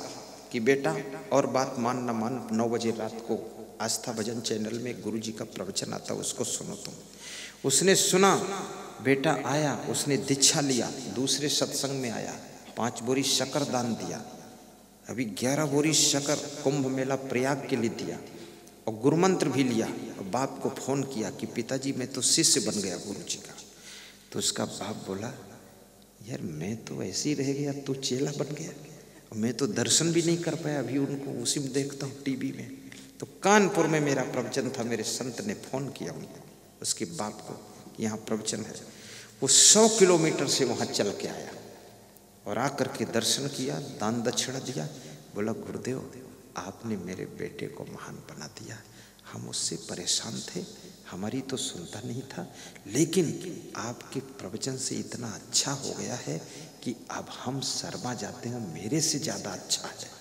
कि बेटा और बात मान न मान, 9 बजे रात को आस्था भजन चैनल में गुरुजी का प्रवचन आता, उसको सुनो तुम। उसने सुना, बेटा आया, उसने दीक्षा लिया, दूसरे सत्संग में आया, 5 बोरी शक्कर दान दिया, अभी 11 बोरी शक्कर कुंभ मेला प्रयाग के लिए दिया, और गुरुमंत्र भी लिया, और बाप को फोन किया कि पिताजी मैं तो शिष्य बन गया गुरुजी का। तो उसका बाप बोला यार मैं तो ऐसे ही रह गया, तू चेला बन गया, और मैं तो दर्शन भी नहीं कर पाया, अभी उनको उसी में देखता हूँ टीवी में। तो कानपुर में मेरा प्रवचन था, मेरे संत ने फोन किया उनको, उसके बाप को, यहाँ प्रवचन है। वो 100 किलोमीटर से वहाँ चल के आया, और आकर के दर्शन किया, दान दक्षिणा दिया, बोला गुरुदेव आपने मेरे बेटे को महान बना दिया, हम उससे परेशान थे, हमारी तो सुनता नहीं था, लेकिन आपके प्रवचन से इतना अच्छा हो गया है कि अब हम शर्मा जाते हैं, मेरे से ज़्यादा अच्छा है,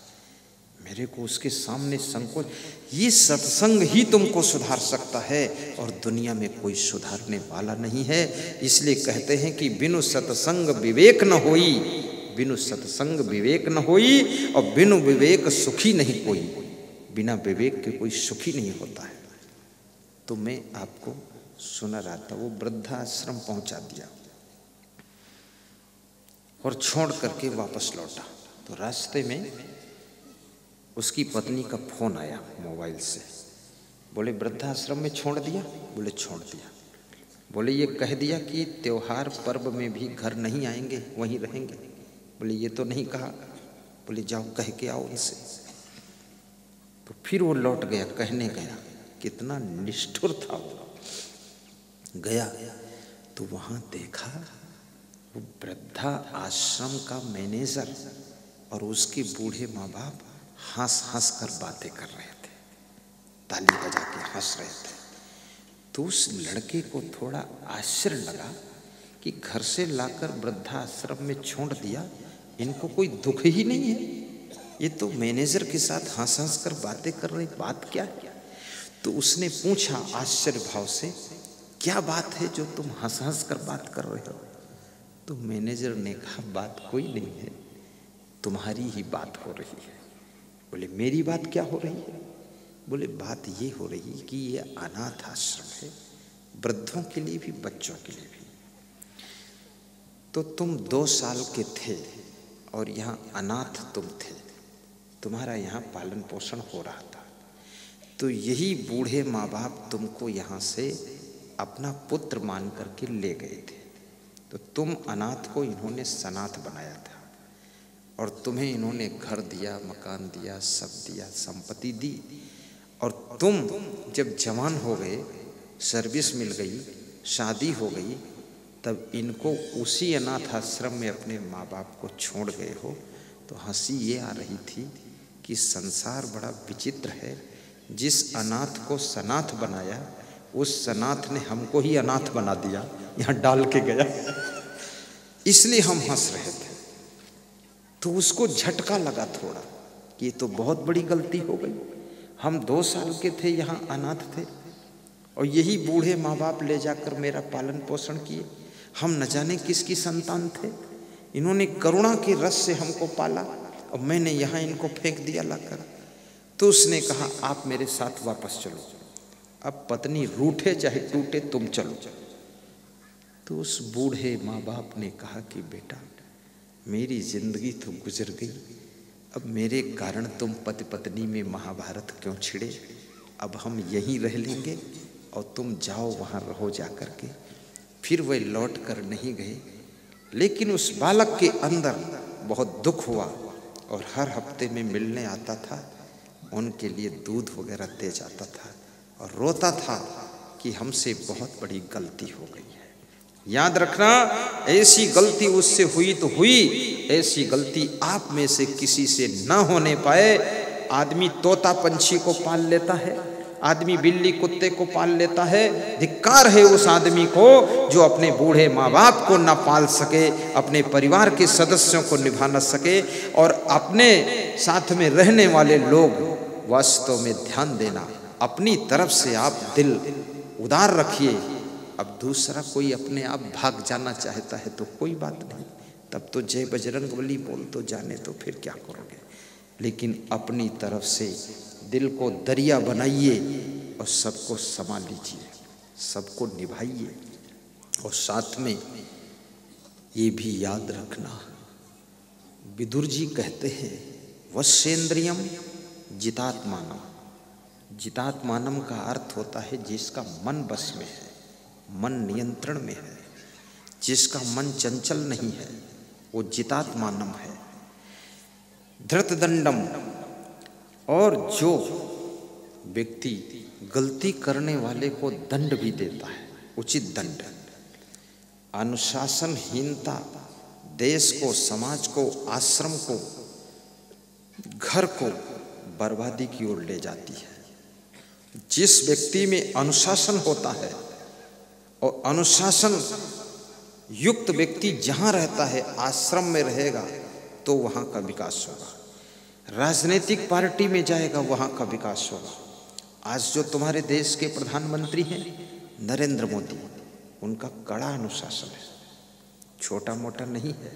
मेरे को उसके सामने संकोच। ये सत्संग ही तुमको सुधार सकता है और दुनिया में कोई सुधारने वाला नहीं है। इसलिए कहते हैं कि बिनु सत्संग विवेक न होई, बिनु सत्संग विवेक न होई, और बिनु विवेक सुखी नहीं कोई। बिना विवेक के कोई सुखी नहीं होता है। तो मैं आपको सुना रहा था, वो वृद्धाश्रम पहुंचा दिया और छोड़ करके वापस लौटा। तो रास्ते में उसकी पत्नी का फोन आया मोबाइल से, बोले वृद्धाश्रम में छोड़ दिया? बोले छोड़ दिया। बोले ये कह दिया कि त्योहार पर्व में भी घर नहीं आएंगे, वहीं रहेंगे? बोले ये तो नहीं कहा। बोले जाओ कह के आओ उनसे। तो फिर वो लौट गया, कहने गया, कितना निष्ठुर था वो। गया तो वहाँ देखा वो वृद्धा आश्रम का मैनेजर और उसके बूढ़े माँ बाप हंस हंस कर बातें कर रहे थे, ताली बजा के हंस रहे थे। तो उस लड़के को थोड़ा आश्चर्य लगा कि घर से लाकर वृद्धाश्रम में छोड़ दिया, इनको कोई दुख ही नहीं है, ये तो मैनेजर के साथ हंस हंस कर बातें कर रहे, बात क्या है? तो उसने पूछा आश्चर्य भाव से, क्या बात है जो तुम हंस हंस कर बात कर रहे हो? तो मैनेजर ने कहा बात कोई नहीं है, तुम्हारी ही बात हो रही है। बोले मेरी बात क्या हो रही है? बोले बात ये हो रही है कि ये अनाथ आश्रम है, वृद्धों के लिए भी बच्चों के लिए भी। तो तुम 2 साल के थे और यहाँ अनाथ तुम थे, तुम्हारा यहाँ पालन पोषण हो रहा था। तो यही बूढ़े माँ बाप तुमको यहाँ से अपना पुत्र मान करके ले गए थे। तो तुम अनाथ को इन्होंने सनाथ बनाया था और तुम्हें इन्होंने घर दिया, मकान दिया, सब दिया, संपत्ति दी। और तुम जब जवान हो गए, सर्विस मिल गई, शादी हो गई, तब इनको उसी अनाथ आश्रम में अपने माँ बाप को छोड़ गए हो। तो हंसी ये आ रही थी कि संसार बड़ा विचित्र है, जिस अनाथ को सनाथ बनाया उस सनाथ ने हमको ही अनाथ बना दिया, यहाँ डाल के गया। इसलिए हम हंस रहे थे। तो उसको झटका लगा थोड़ा कि ये तो बहुत बड़ी गलती हो गई, हम 2 साल के थे यहाँ अनाथ थे और यही बूढ़े माँ बाप ले जाकर मेरा पालन पोषण किए, हम न जाने किसकी संतान थे, इन्होंने करुणा के रस से हमको पाला और मैंने यहाँ इनको फेंक दिया लाकर। तो उसने कहा आप मेरे साथ वापस चलो, अब पत्नी रूठे चाहे टूटे तुम चलो। तो उस बूढ़े माँ बाप ने कहा कि बेटा मेरी जिंदगी तो गुजर गई, अब मेरे कारण तुम पति पत्नी में महाभारत क्यों छिड़े, अब हम यहीं रह लेंगे और तुम जाओ वहाँ रहो जा कर के। फिर वे लौट कर नहीं गए, लेकिन उस बालक के अंदर बहुत दुख हुआ और हर हफ्ते में मिलने आता था, उनके लिए दूध वगैरह दे जाता था और रोता था कि हमसे बहुत बड़ी गलती हो गई है। याद रखना, ऐसी गलती उससे हुई तो हुई, ऐसी गलती आप में से किसी से न होने पाए। आदमी तोता पंछी को पाल लेता है, आदमी बिल्ली कुत्ते को पाल लेता है। धिक्कार है उस आदमी को जो अपने बूढ़े माँ बाप को न पाल सके, अपने परिवार के सदस्यों को निभा न सके। और अपने साथ में रहने वाले लोग वास्तव में ध्यान देना, अपनी तरफ से आप दिल उदार रखिए। अब दूसरा कोई अपने आप भाग जाना चाहता है तो कोई बात नहीं, तब तो जय बजरंगबली बोल तो जाने, तो फिर क्या करोगे। लेकिन अपनी तरफ से दिल को दरिया बनाइए और सबको संभाल लीजिए, सबको निभाइए। और साथ में ये भी याद रखना, विदुर जी कहते हैं वश्येन्द्रियम जितात्मानम। जितात्मानम का अर्थ होता है जिसका मन बस में है, मन नियंत्रण में है, जिसका मन चंचल नहीं है, वो जितात्मानम है। धृतदंडम, और जो व्यक्ति गलती करने वाले को दंड भी देता है, उचित दंड। अनुशासनहीनता देश को, समाज को, आश्रम को, घर को बर्बादी की ओर ले जाती है। जिस व्यक्ति में अनुशासन होता है और अनुशासन युक्त व्यक्ति जहाँ रहता है, आश्रम में रहेगा तो वहाँ का विकास होगा। राजनीतिक पार्टी में जाएगा वहाँ का विकास होगा। आज जो तुम्हारे देश के प्रधानमंत्री हैं नरेंद्र मोदी, उनका कड़ा अनुशासन है, छोटा मोटा नहीं है।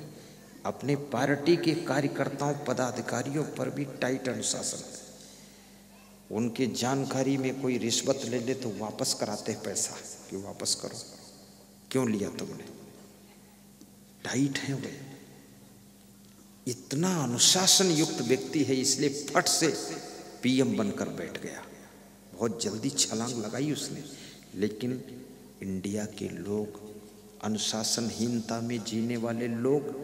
अपने पार्टी के कार्यकर्ताओं पदाधिकारियों पर भी टाइट अनुशासन है। उनके जानकारी में कोई रिश्वत ले ले तो वापस कराते हैं पैसा कि वापस करो, क्यों लिया तुमने। टाइट है वे, इतना अनुशासन युक्त व्यक्ति है, इसलिए फट से पीएम बनकर बैठ गया। बहुत जल्दी छलांग लगाई उसने। लेकिन इंडिया के लोग, अनुशासनहीनता में जीने वाले लोग,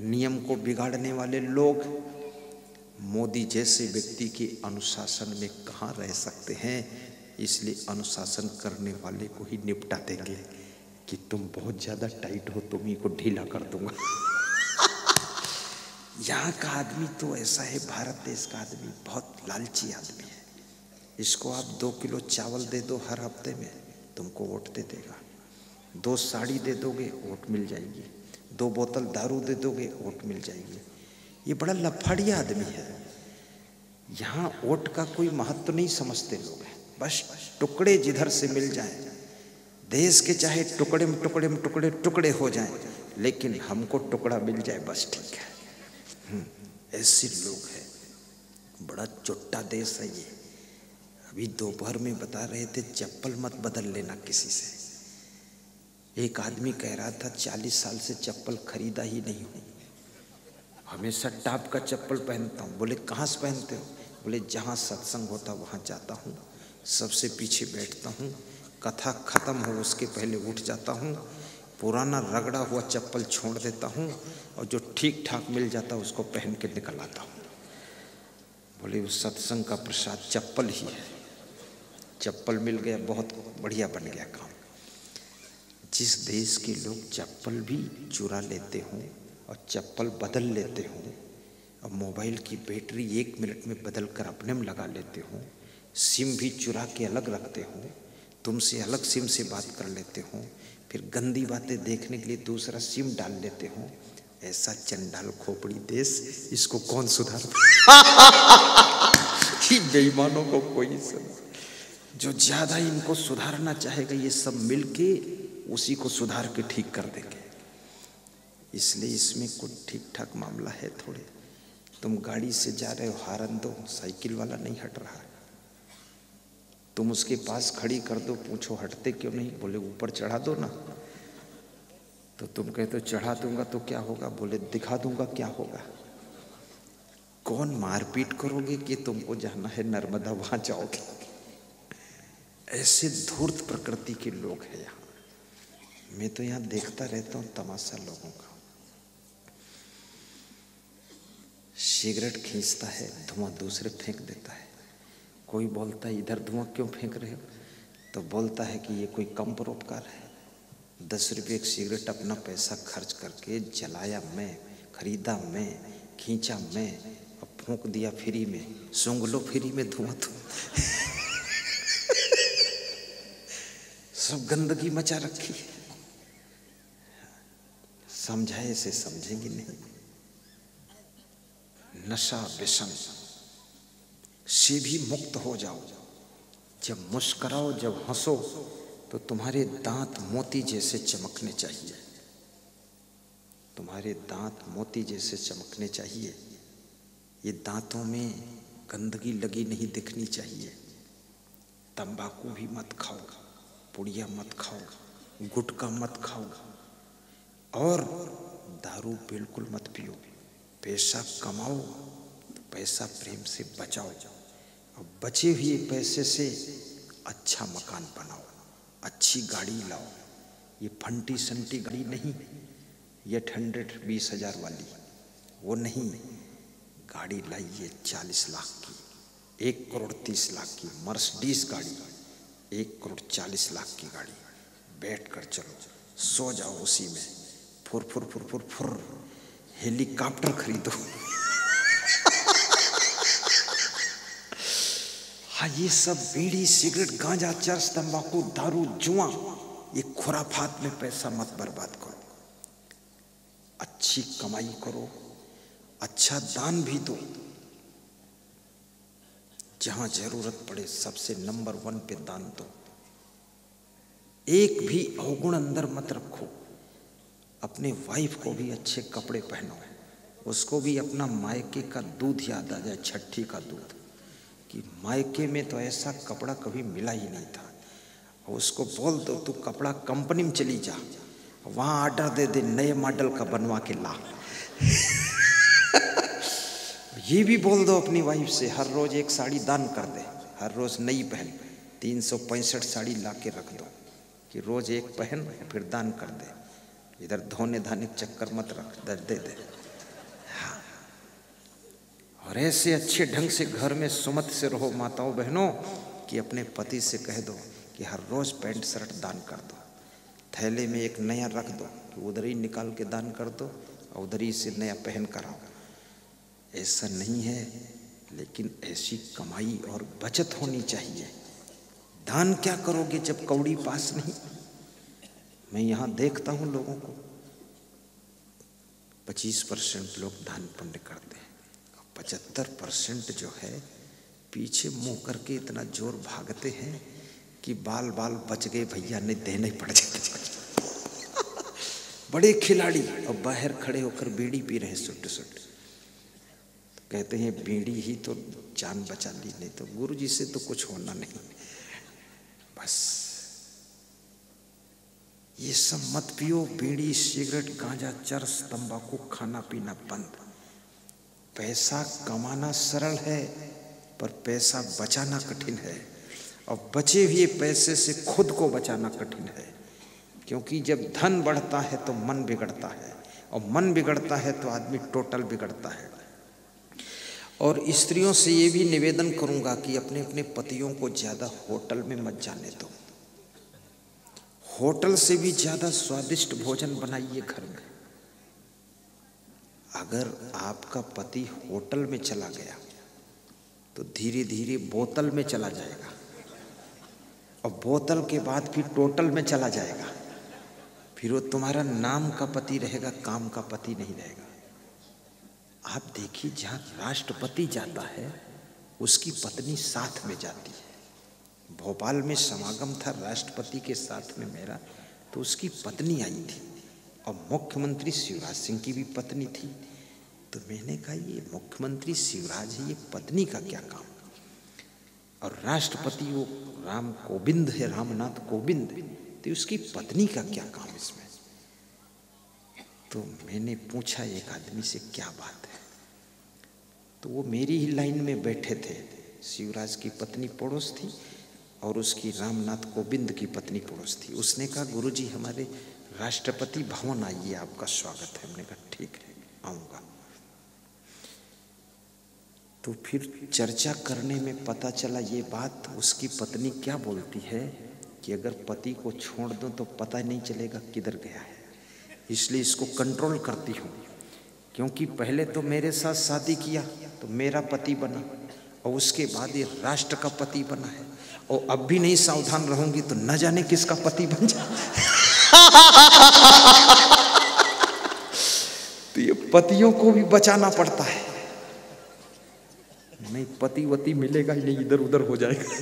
नियम को बिगाड़ने वाले लोग मोदी जैसे व्यक्ति के अनुशासन में कहाँ रह सकते हैं। इसलिए अनुशासन करने वाले को ही निपटा देंगे कि तुम बहुत ज़्यादा टाइट हो, तुम ही को ढीला कर दूंगा। यहाँ का आदमी तो ऐसा है, भारत देश का आदमी बहुत लालची आदमी है। इसको आप 2 किलो चावल दे दो हर हफ्ते में, तुमको वोट दे देगा। 2 साड़ी दे दोगे वोट मिल जाएगी, 2 बोतल दारू दे दोगे वोट मिल जाएगी। ये बड़ा लफड़िया आदमी है। यहाँ वोट का कोई महत्व नहीं समझते लोग हैं, बस टुकड़े जिधर से मिल जाएं, देश के चाहे टुकड़े में टुकड़े में टुकड़े टुकड़े हो जाएं, लेकिन हमको टुकड़ा मिल जाए बस ठीक है। ऐसे लोग हैं। बड़ा चुट्टा देश है ये। अभी दोपहर में बता रहे थे चप्पल मत बदल लेना किसी से। एक आदमी कह रहा था 40 साल से चप्पल खरीदा ही नहीं हूँ, हमेशा टॉप का चप्पल पहनता हूँ। बोले कहाँ से पहनते हो? बोले जहाँ सत्संग होता वहाँ जाता हूँ, सबसे पीछे बैठता हूँ, कथा खत्म हो उसके पहले उठ जाता हूँ, पुराना रगड़ा हुआ चप्पल छोड़ देता हूँ और जो ठीक ठाक मिल जाता है उसको पहन के निकल आता हूँ। बोले उस सत्संग का प्रसाद चप्पल ही है। चप्पल मिल गया, बहुत बढ़िया बन गया काम। जिस देश के लोग चप्पल भी चुरा लेते हों और चप्पल बदल लेते हों और मोबाइल की बैटरी 1 मिनट में बदल कर अपने में लगा लेते हों, सिम भी चुरा के अलग रखते हों, तुमसे अलग सिम से बात कर लेते हों, फिर गंदी बातें देखने के लिए दूसरा सिम डाल लेते हों, ऐसा चंडाल खोपड़ी देश, इसको कौन सुधार? बेईमानों को कोई सुधार। जो ज्यादा इनको सुधारना चाहेगा ये सब मिलके उसी को सुधार के ठीक कर देंगे। इसलिए इसमें कुछ ठीक ठाक मामला है। थोड़े तुम गाड़ी से जा रहे हो, हारन दो, साइकिल वाला नहीं हट रहा, तुम उसके पास खड़ी कर दो, पूछो हटते क्यों नहीं? बोले ऊपर चढ़ा दो ना। तो तुम कहते हो चढ़ा दूंगा तो क्या होगा? बोले दिखा दूंगा क्या होगा। कौन मारपीट करोगे कि तुमको जाना है नर्मदा वहां जाओगे? ऐसे धूर्त प्रकृति के लोग हैं यहाँ। मैं तो यहाँ देखता रहता हूँ तमाशा लोगों का। सिगरेट खींचता है, धुआं दूसरे फेंक देता है। कोई बोलता है इधर धुआं क्यों फेंक रहे हो? तो बोलता है कि ये कोई कम परोपकार है। 10 रुपये एक सिगरेट अपना पैसा खर्च करके जलाया मैं, खरीदा मैं, खींचा मैं और फूंक दिया फ्री में। सूंघ लो फ्री में धुआं तो सब गंदगी मचा रखी है। समझाए से समझेंगे नहीं। नशा व्यसन से भी मुक्त हो जाओ। जब मुस्कुराओ, जब हंसो तो तुम्हारे दांत मोती जैसे चमकने चाहिए। तुम्हारे दांत मोती जैसे चमकने चाहिए। ये दांतों में गंदगी लगी नहीं दिखनी चाहिए। तंबाकू भी मत खाओ, पुड़िया मत खाओ, गुटखा मत खाओ और दारू बिल्कुल मत पियो। पैसा कमाओ तो पैसा प्रेम से बचाओ और बचे हुए पैसे से अच्छा मकान बनाओ, अच्छी गाड़ी लाओ। ये फंटी संटी गाड़ी नहीं, ये 120,000 वाली वो नहीं। गाड़ी लाइए 40 लाख की, 1,30,00,000 की मर्सिडीज गाड़ी, 1,40,00,000 की गाड़ी। बैठ कर चलो, सो जाओ उसी में, फुर फुर फुर फुर फुर। हेलीकॉप्टर खरीदो, हाँ, ये सब बीड़ी सिगरेट गांजा चरस तंबाकू दारू जुआ, ये खुराफात में पैसा मत बर्बाद करो। अच्छी कमाई करो, अच्छा दान भी दो। जहां जरूरत पड़े सबसे नंबर 1 पे दान दो। एक भी अवगुण अंदर मत रखो। अपने वाइफ को भी अच्छे कपड़े पहनो, उसको भी अपना मायके का दूध याद आ जाए, छठी का दूध, कि मायके में तो ऐसा कपड़ा कभी मिला ही नहीं था। और उसको बोल दो तू कपड़ा कंपनी में चली जा, वहाँ ऑर्डर दे दे नए मॉडल का बनवा के ला। ये भी बोल दो अपनी वाइफ से हर रोज एक साड़ी दान कर दे, हर रोज नई पहन, 365 साड़ी ला के रख दो कि रोज एक पहन फिर दान कर दे। इधर धोने धाने चक्कर मत रख, दे दे। हाँ, और ऐसे अच्छे ढंग से घर में सुमत से रहो माताओं बहनों, कि अपने पति से कह दो कि हर रोज पैंट शर्ट दान कर दो, थैले में एक नया रख दो कि उधर ही निकाल के दान कर दो और उधर ही से नया पहन कर आओ। ऐसा नहीं है, लेकिन ऐसी कमाई और बचत होनी चाहिए। दान क्या करोगे जब कौड़ी पास नहीं। मैं यहाँ देखता हूँ लोगों को 25% लोग दान पुण्य करते हैं, 75% जो है पीछे मुंह करके इतना जोर भागते हैं कि बाल बाल बच गए भैया, नहीं देने ही पड़ जाते। बड़े खिलाड़ी और बाहर खड़े होकर बीड़ी पी रहे सुट सुट, कहते हैं बीड़ी ही तो जान बचा ली, नहीं तो गुरु जी से तो कुछ होना नहीं। बस ये सब मत पियो, बीड़ी सिगरेट गांजा चरस तंबाकू खाना पीना बंद। पैसा कमाना सरल है, पर पैसा बचाना कठिन है, और बचे हुए पैसे से खुद को बचाना कठिन है। क्योंकि जब धन बढ़ता है तो मन बिगड़ता है, और मन बिगड़ता है तो आदमी टोटल बिगड़ता है। और स्त्रियों से ये भी निवेदन करूंगा कि अपने अपने पतियों को ज़्यादा होटल में मत जाने दो। होटल से भी ज़्यादा स्वादिष्ट भोजन बनाइए घर में। अगर आपका पति होटल में चला गया तो धीरे धीरे बोतल में चला जाएगा, और बोतल के बाद फिर टोटल में चला जाएगा। फिर वो तुम्हारा नाम का पति रहेगा, काम का पति नहीं रहेगा। आप देखिए, जहाँ राष्ट्रपति जाता है उसकी पत्नी साथ में जाती है। भोपाल में समागम था राष्ट्रपति के साथ में मेरा, तो उसकी पत्नी आई थी, और मुख्यमंत्री शिवराज सिंह की भी पत्नी थी। तो मैंने कहा ये मुख्यमंत्री शिवराज है, ये पत्नी का क्या काम, और राष्ट्रपति वो राम कोविंद है, रामनाथ कोविंद, तो उसकी पत्नी का क्या काम इसमें। तो मैंने पूछा एक आदमी से क्या बात है, तो वो मेरी ही लाइन में बैठे थे। शिवराज की पत्नी पड़ोस थी और उसकी रामनाथ कोविंद की पत्नी पड़ोस थी। उसने कहा गुरुजी हमारे राष्ट्रपति भवन आइए, आपका स्वागत है। हमने कहा ठीक है आऊँगा। तो फिर चर्चा करने में पता चला ये बात, उसकी पत्नी क्या बोलती है कि अगर पति को छोड़ दो तो पता नहीं चलेगा किधर गया है, इसलिए इसको कंट्रोल करती हूँ। क्योंकि पहले तो मेरे साथ शादी किया तो मेरा पति बना, और उसके बाद ये राष्ट्र का पति बना है, और अब भी नहीं सावधान रहूंगी तो न जाने किसका पति बन जाए। तो ये पतियों को भी बचाना पड़ता है, नहीं पति वती मिलेगा ही नहीं, इधर उधर हो जाएगा।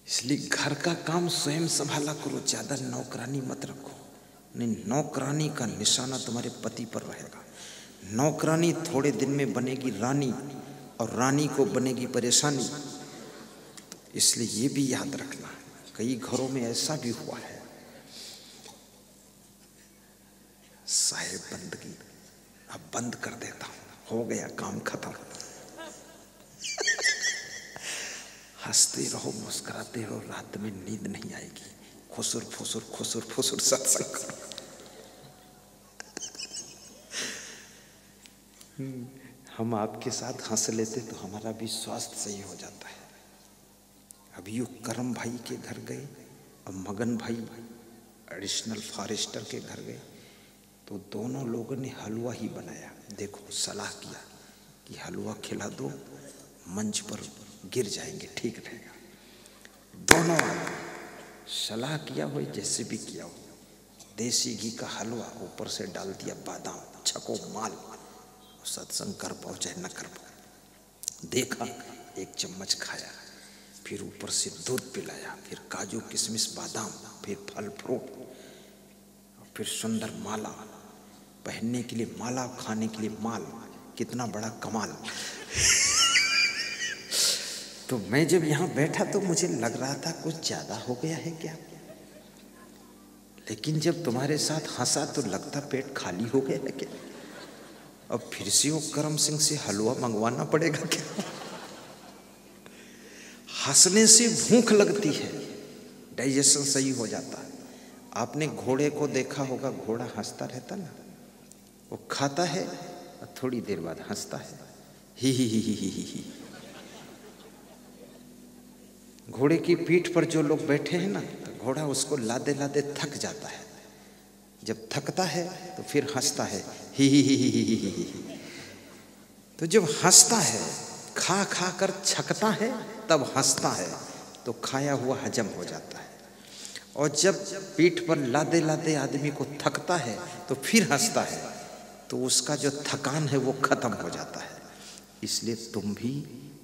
इसलिए घर का काम स्वयं संभाला करो, ज्यादा नौकरानी मत रखो। नहीं, नौकरानी का निशाना तुम्हारे पति पर रहेगा। नौकरानी थोड़े दिन में बनेगी रानी, और रानी को बनेगी परेशानी। तो इसलिए ये भी याद रखना, कई घरों में ऐसा भी हुआ है, साहेब बंदगी अब बंद कर देता हूँ, हो गया काम खत्म। हंसते रहो, मुस्कुराते रहो, रात में नींद नहीं आएगी। खुसुर फुसुर सत्संग करो। हम आपके साथ हंस लेते तो हमारा भी स्वास्थ्य सही हो जाता है। अभी वो करम भाई के घर गए और मगन भाई एडिशनल फॉरेस्टर के घर गए, तो दोनों लोगों ने हलवा ही बनाया। देखो सलाह किया कि हलवा खिला दो, मंच पर गिर जाएंगे, ठीक रहेगा। दोनों आदमी सलाह किया हो जैसे भी किया हो, देसी घी का हलवा ऊपर से डाल दिया बादाम, छको माल, सत्संग कर पाओ चाहे न कर पाओ। देखा, एक चम्मच खाया, फिर ऊपर से दूध पिलाया, फिर काजू किशमिश बादाम, फिर फल फ्रूट, फिर सुंदर माला, पहनने के लिए माला, खाने के लिए माल। कितना बड़ा कमाल। तो मैं जब यहाँ बैठा तो मुझे लग रहा था कुछ ज्यादा हो गया है क्या, लेकिन जब तुम्हारे साथ हंसा तो लगता पेट खाली हो गया है क्या। अब फिर से वो करम सिंह से हलवा मंगवाना पड़ेगा क्या। हंसने से भूख लगती है, डाइजेशन सही हो जाता है। आपने घोड़े को देखा होगा, घोड़ा हंसता रहता ना, वो खाता है और थोड़ी देर बाद हंसता है, ही ही ही ही ही ही। घोड़े की पीठ पर जो लोग बैठे हैं ना, तो घोड़ा उसको लादे लादे थक जाता है, जब थकता है तो फिर हंसता है, ही ही ही ही ही ही ही। तो जब हंसता है, खा खा कर छकता है, तब हंसता है, तो खाया हुआ हजम हो जाता है। और जब पीठ पर लादे लादे आदमी को थकता है तो फिर हंसता है, तो उसका जो थकान है वो खत्म हो जाता है। इसलिए तुम भी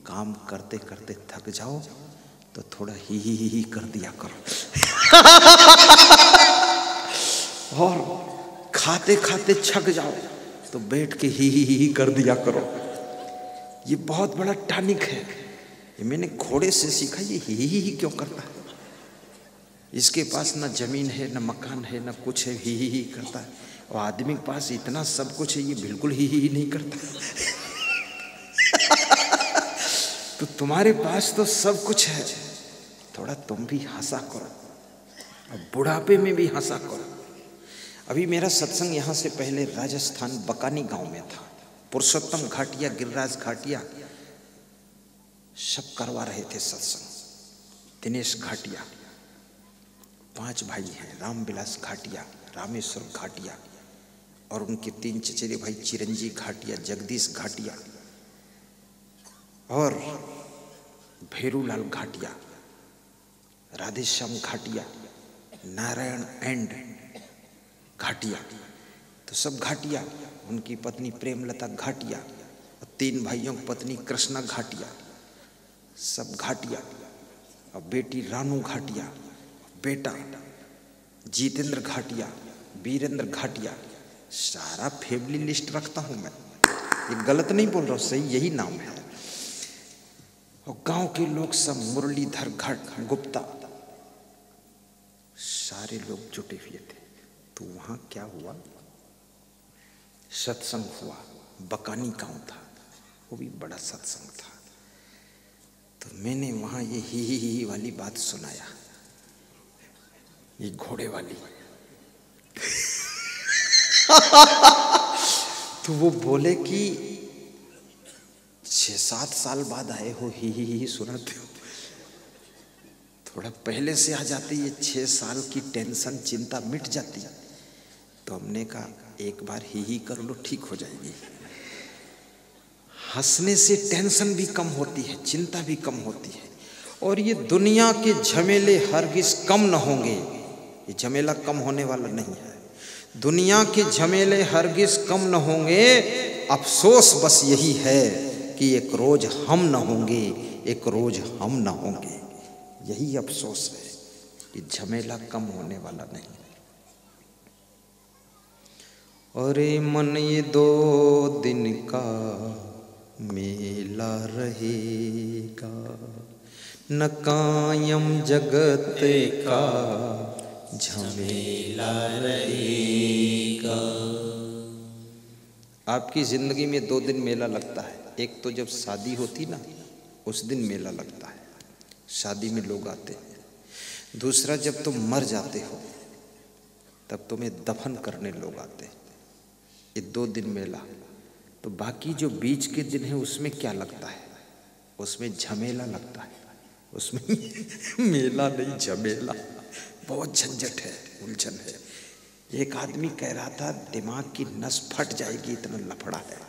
काम करते करते थक जाओ तो थोड़ा ही कर दिया करो, और खाते खाते छक जाओ तो बैठ के ही कर दिया करो। ये बहुत बड़ा टॉनिक है, ये मैंने घोड़े से सीखा। ये ही क्यों करता है, इसके पास ना जमीन है, ना मकान है, ना कुछ है, ही करता है। और आदमी के पास इतना सब कुछ है, ये बिल्कुल ही नहीं करता। तो तुम्हारे पास तो सब कुछ है, थोड़ा तुम भी हंसा करो, और बुढ़ापे में भी हंसा करो। अभी मेरा सत्संग यहाँ से पहले राजस्थान बकानी गांव में था। पुरुषोत्तम घाटिया, गिरिराज घाटिया सब करवा रहे थे सत्संग। दिनेश घाटिया, 5 भाई हैं, रामविलास घाटिया, रामेश्वर घाटिया, और उनके 3 चचेरे भाई चिरंजीव घाटिया, जगदीश घाटिया और भेरूलाल घाटिया, राधेश्याम घाटिया, नारायण एंड घाटिया। तो सब घाटिया, उनकी पत्नी प्रेमलता घाटिया, और 3 भाइयों की पत्नी कृष्णा घाटिया, सब घाटिया, और बेटी रानू घाटिया, बेटा जितेंद्र घाटिया, वीरेंद्र घाटिया। सारा फैमिली लिस्ट रखता हूं मैं, ये गलत नहीं बोल रहा हूं, सही यही नाम है। और गांव के लोग सब, मुरलीधर घाट गुप्ता, सारे लोग जुटे हुए थे। तो वहां क्या हुआ, सत्संग हुआ। बकानी गांव था, वो भी बड़ा सत्संग था। तो मैंने वहां ये ही वाली बात सुनाया, ये घोड़े वाली। तो वो बोले कि 6-7 साल बाद आए हो, ही सुनाते हो, थोड़ा पहले से आ जाती, ये 6 साल की टेंशन चिंता मिट जाती। तो हमने कहा एक बार ही कर लो, ठीक हो जाएगी। हंसने से टेंशन भी कम होती है, चिंता भी कम होती है, और ये दुनिया के झमेले हरगिज कम न होंगे। ये झमेला कम होने वाला नहीं है, दुनिया के झमेले हरगिज कम न होंगे। अफसोस बस यही है कि एक रोज हम न होंगे, एक रोज हम न होंगे। यही अफसोस है कि झमेला कम होने वाला नहीं। अरे मन ये 2 दिन का मेला रहेगा, न कायम जगत का झमेला रहेगा। आपकी जिंदगी में 2 दिन मेला लगता है। एक तो जब शादी होती ना, उस दिन मेला लगता है, शादी में लोग आते हैं। दूसरा जब तुम मर जाते हो तब तुम्हें दफन करने लोग आते हैं। ये 2 दिन मेला। तो बाकी जो बीच के दिन है उसमें क्या लगता है, उसमें झमेला लगता है, उसमें मेला नहीं झमेला। बहुत झंझट है, उलझन है। एक आदमी कह रहा था दिमाग की नस फट जाएगी, इतना लफड़ा है।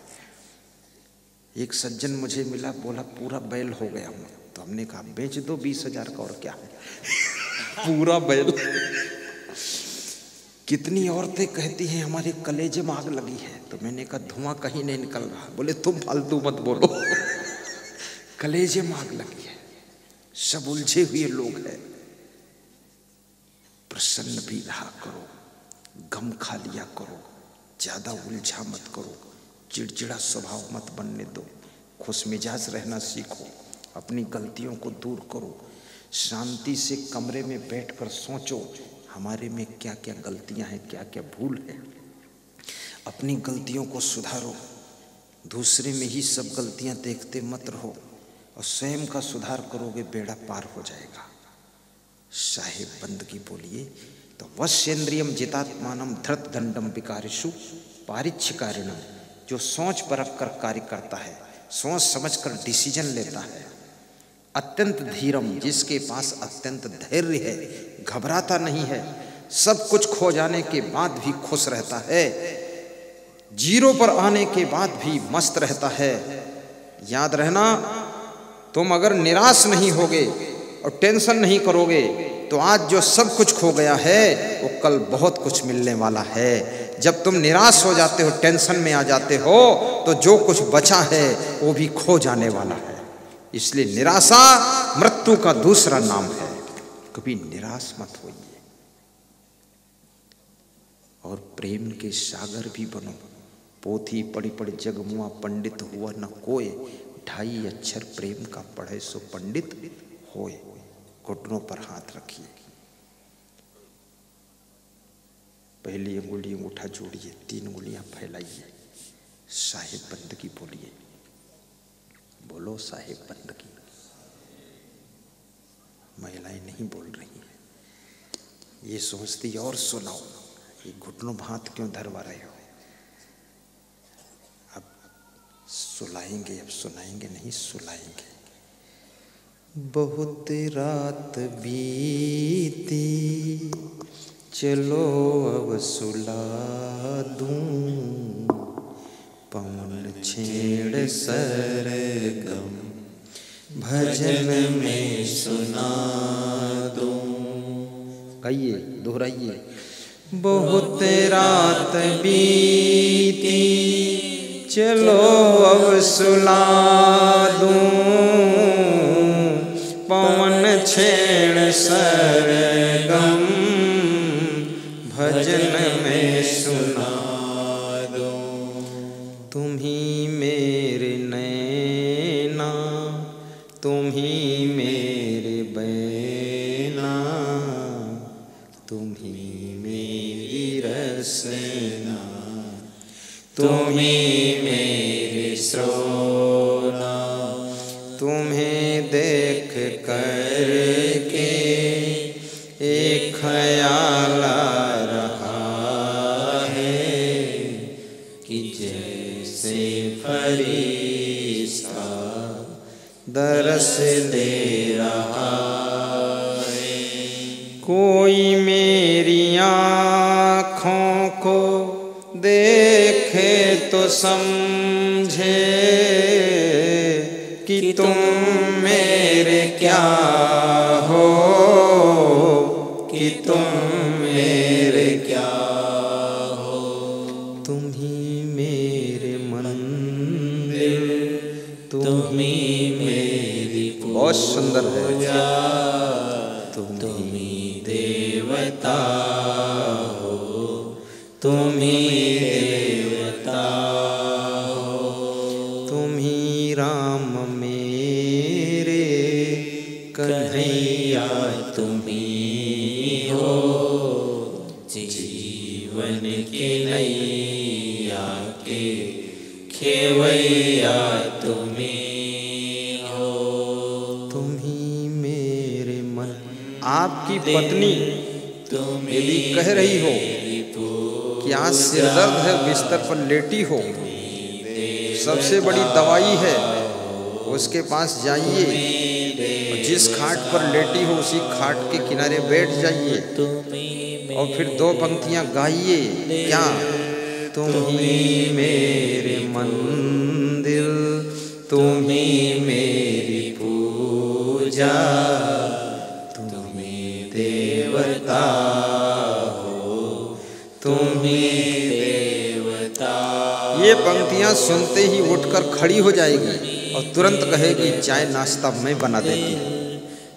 एक सज्जन मुझे मिला, बोला पूरा बैल हो गया हूँ। तो हमने कहा बेच दो 20,000 का, और क्या है पूरा बैल। कितनी औरतें कहती हैं हमारे कलेजे में आग लगी है। तो मैंने कहा धुआं कहीं नहीं निकल रहा। बोले तुम फालतू मत बोलो, कलेजे में आग लगी है, सब उलझे हुए लोग हैं। प्रसन्न भी रहा करो, गम खा लिया करो, ज्यादा उलझा मत करो, चिड़चिड़ा स्वभाव मत बनने दो, खुश मिजाज रहना सीखो, अपनी गलतियों को दूर करो, शांति से कमरे में बैठकर सोचो हमारे में क्या क्या गलतियां हैं, क्या क्या भूल है, अपनी गलतियों को सुधारो। दूसरे में ही सब गलतियां देखते मत रहो, और स्वयं का सुधार करोगे बेड़ा पार हो जाएगा। साहेब बंदगी बोलिए तो वश्येन्द्रियम जितात्मानम धृत दंडम विकारिषु पारिच्छिकारिणम, जो सोच परख कर कार्य करता है, सोच समझकर डिसीजन लेता है। अत्यंत धीरम, जिसके पास अत्यंत धैर्य है, घबराता नहीं है, सब कुछ खो जाने के बाद भी खुश रहता है, जीरो पर आने के बाद भी मस्त रहता है। याद रहना, तुम अगर निराश नहीं होगे और टेंशन नहीं करोगे तो आज जो सब कुछ खो गया है वो कल बहुत कुछ मिलने वाला है। जब तुम निराश हो जाते हो, टेंशन में आ जाते हो, तो जो कुछ बचा है वो भी खो जाने वाला है। इसलिए निराशा मृत्यु का दूसरा नाम है। कभी निराश मत होइए और प्रेम के सागर भी बनो। पोथी पढ़ी पढ़ी जग मुआ, पंडित हुआ न कोय, 2.5 अक्षर प्रेम का पढ़े सो पंडित होए। घुटनों पर हाथ रखिए, पहली अंगुली अंगूठा जोड़िए, 3 उंगलियां फैलाइए, साहेब बंदगी बोलिए। बोलो साहेब बंदगी। महिलाएं नहीं बोल रही हैं, ये सोचती और सुनाओ, ये घुटनों में हाथ क्यों धरवा रहे हो। अब सुलाएंगे, अब सुनाएंगे नहीं, सुलाएंगे। बहुत रात बीती, चलो अब सुला दूं, पवन छेड़ सरगम भजन में सुना दूं। कहिए, दोहराइए। बहुत रात बीती, चलो अब सुला दूं, पवन छेड़ सरगम भजन में सुना दूं। तुम ही मेरे नैना, तुम ही मेरे बैना, तुम ही मेरी रसना, तुम ही मेरे श्रोना। तुम्हें देख कर के एक ख्याल आ रहा है कि जैसे फरिश्ता दरस दे रहा है। कोई मेरी आँखों को देखे तो समझे कि तुम मेरे क्या हो, कि तुम मेरे क्या हो। तुम ही मेरे मंदिर, तुम ही मेरी पूजा। बहुत सुंदर है। तुम ही देवता हो, तुम ही देवता हो। तुम ही राम मेरे कन्हैया, तुम ही हो। जीवन की नैया के खेवैया, तुम ही हो। तुम ही मेरे मन। आपकी पत्नी यदि कह रही हो कि आज सिर दर्द है, बिस्तर पर लेटी हो, सबसे बड़ी दवाई है, उसके पास जाइए और जिस खाट पर लेटी हो उसी खाट के किनारे बैठ जाइए और फिर 2 पंक्तियां गाइए। क्या? तुम ही मेरे मंदिर, तुम्ही मेरी पूजा, तुम्ही देवता हो, तुम्ही देवता। ये पंक्तियां सुनते ही उठकर खड़ी हो जाएगी और तुरंत कहेगी चाय नाश्ता मैं बना देती हूँ।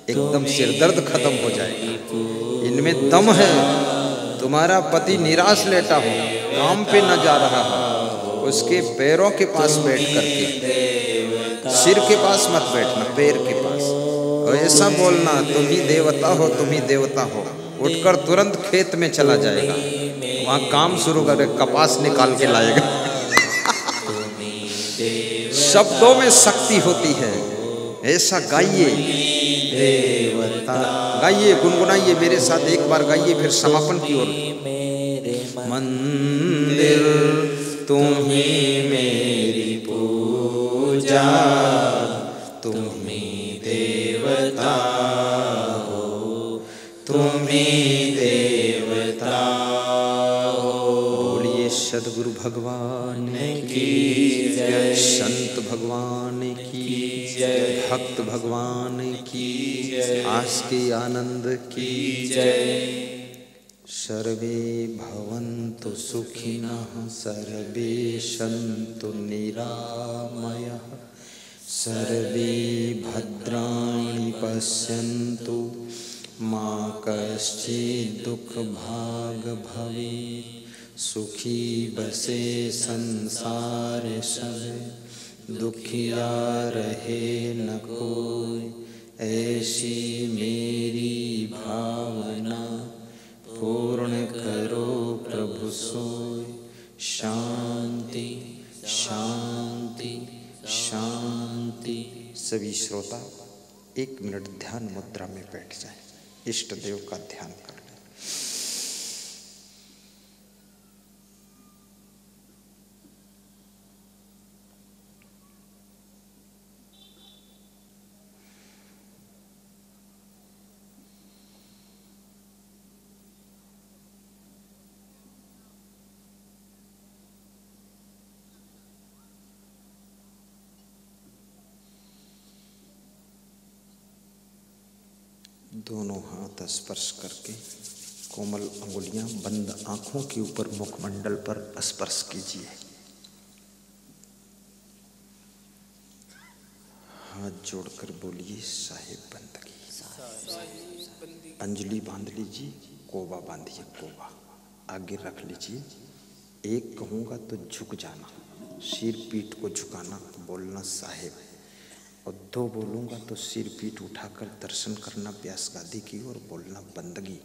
एकदम सिरदर्द खत्म हो जाएगा। इनमें दम है। तुम्हारा पति निराश लेटा हो, काम पे न जा रहा हो, उसके पैरों के पास बैठ करके, सिर के पास मत बैठना, पैर के पास, और ऐसा बोलना तुम ही देवता हो, तुम ही देवता हो। उठकर तुरंत खेत में चला जाएगा, वहाँ काम शुरू करे, कपास निकाल के लाएगा। शब्दों में शक्ति होती है, ऐसा गाइए। देवता गाइए, गुनगुनाइए मेरे साथ, एक बार गाइए, फिर समापन की ओर। मंदिर तुम्ही मेरी पूजा, तुम्ही देवता हो, तुम्ही देवता हो। बोलिए सद्गुरु भगवान की जय, संत भगवान की जय, भक्त भगवान की जय, आस के आनंद की जय। सर्वे भवन्तु सुखिनः, सर्वे सन्तु निरामयः, सर्वे भद्राणि पश्यन्तु, मा कश्चित् दुःखभाग् भवेत्। सुखी बसे संसार सब, दुखिया रहे न कोई, ऐसी मेरी भावना पूर्ण करो प्रभु सोई। शांति शांति शांति। सभी श्रोता 1 मिनट ध्यान मुद्रा में बैठ जाएं, इष्ट देव का ध्यान कर लें। दोनों हाथ स्पर्श करके कोमल अंगुलियां बंद आंखों के ऊपर मुखमंडल पर स्पर्श कीजिए। हाथ जोड़कर बोलिए साहिब बंदगी। अंजलि बांध लीजिए, कोबा बांधिए, कोबा आगे रख लीजिए। एक कहूँगा तो झुक जाना, सिर पीठ को झुकाना, बोलना साहिब, और 2 बोलूँगा तो सिर पीठ उठाकर दर्शन करना व्यास गादी की ओर, बोलना बंदगी।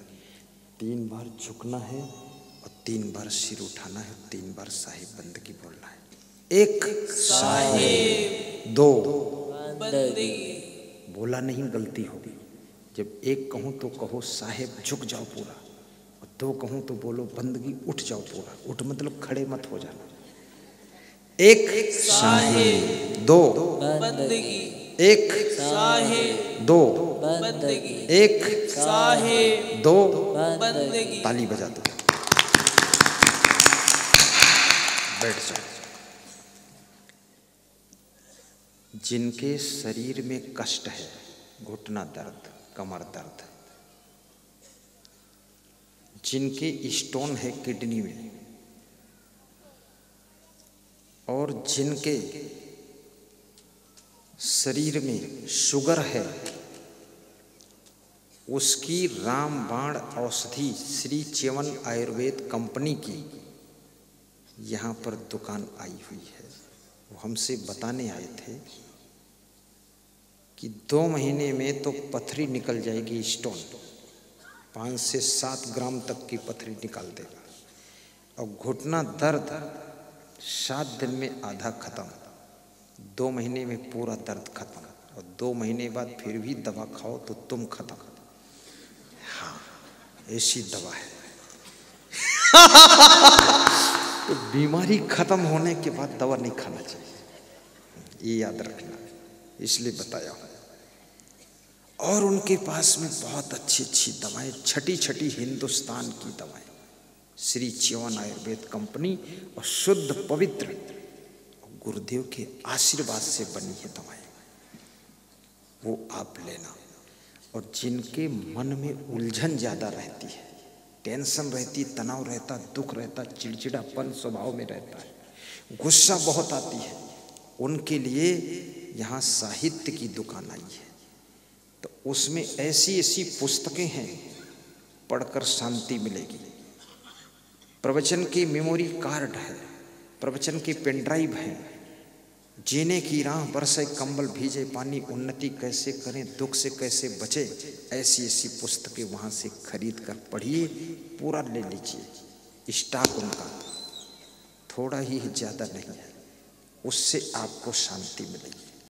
3 बार झुकना है और 3 बार सिर उठाना है, 3 बार साहिब बंदगी बोलना है। 1 साहिब, 2 बंदगी। बोला नहीं, गलती होगी। जब 1 कहूँ तो कहो साहिब झुक जाओ पूरा, और 2 कहूँ तो बोलो बंदगी उठ जाओ पूरा। उठ मतलब खड़े मत हो जाना। 1 साहिब, 2 बंदगी, 1 साहिब, 2 बंदगी, 1 साहिब, 2 बंदगी। ताली बजा दो, बैठ जाओ। जिनके शरीर में कष्ट है, घुटना दर्द, कमर दर्द, जिनके स्टोन है किडनी में, और जिनके शरीर में शुगर है, उसकी रामबाण औषधि श्री च्यवन आयुर्वेद कंपनी की यहाँ पर दुकान आई हुई है। वो हमसे बताने आए थे कि 2 महीने में तो पथरी निकल जाएगी, स्टोन 5 से 7 ग्राम तक की पथरी निकाल देगा, और घुटना दर्द 7 दिन में आधा खत्म, 2 महीने में पूरा दर्द खत्म, और 2 महीने बाद फिर भी दवा खाओ तो तुम खत्म। हाँ, ऐसी दवा है। तो बीमारी खत्म होने के बाद दवा नहीं खाना चाहिए, ये याद रखना, इसलिए बताया हूँ। और उनके पास में बहुत अच्छी अच्छी दवाएं, छठी हिंदुस्तान की दवाएं, श्री च्यवन आयुर्वेद कंपनी, और शुद्ध पवित्र गुरुदेव के आशीर्वाद से बनी है दवाएं, वो आप लेना। और जिनके मन में उलझन ज़्यादा रहती है, टेंशन रहती, तनाव रहता, दुख रहता, चिड़चिड़ापन स्वभाव में रहता है, गुस्सा बहुत आती है, उनके लिए यहाँ साहित्य की दुकान आई है। तो उसमें ऐसी ऐसी पुस्तकें हैं, पढ़कर शांति मिलेगी। प्रवचन की मेमोरी कार्ड है, प्रवचन की पेन ड्राइव है, जीने की राह बरसे कंबल भीजे पानी, उन्नति कैसे करें, दुख से कैसे बचे, ऐसी ऐसी पुस्तकें वहाँ से खरीद कर पढ़िए, पूरा ले लीजिए। स्टॉक उनका थोड़ा ही ज़्यादा नहीं है, उससे आपको शांति मिलेगी।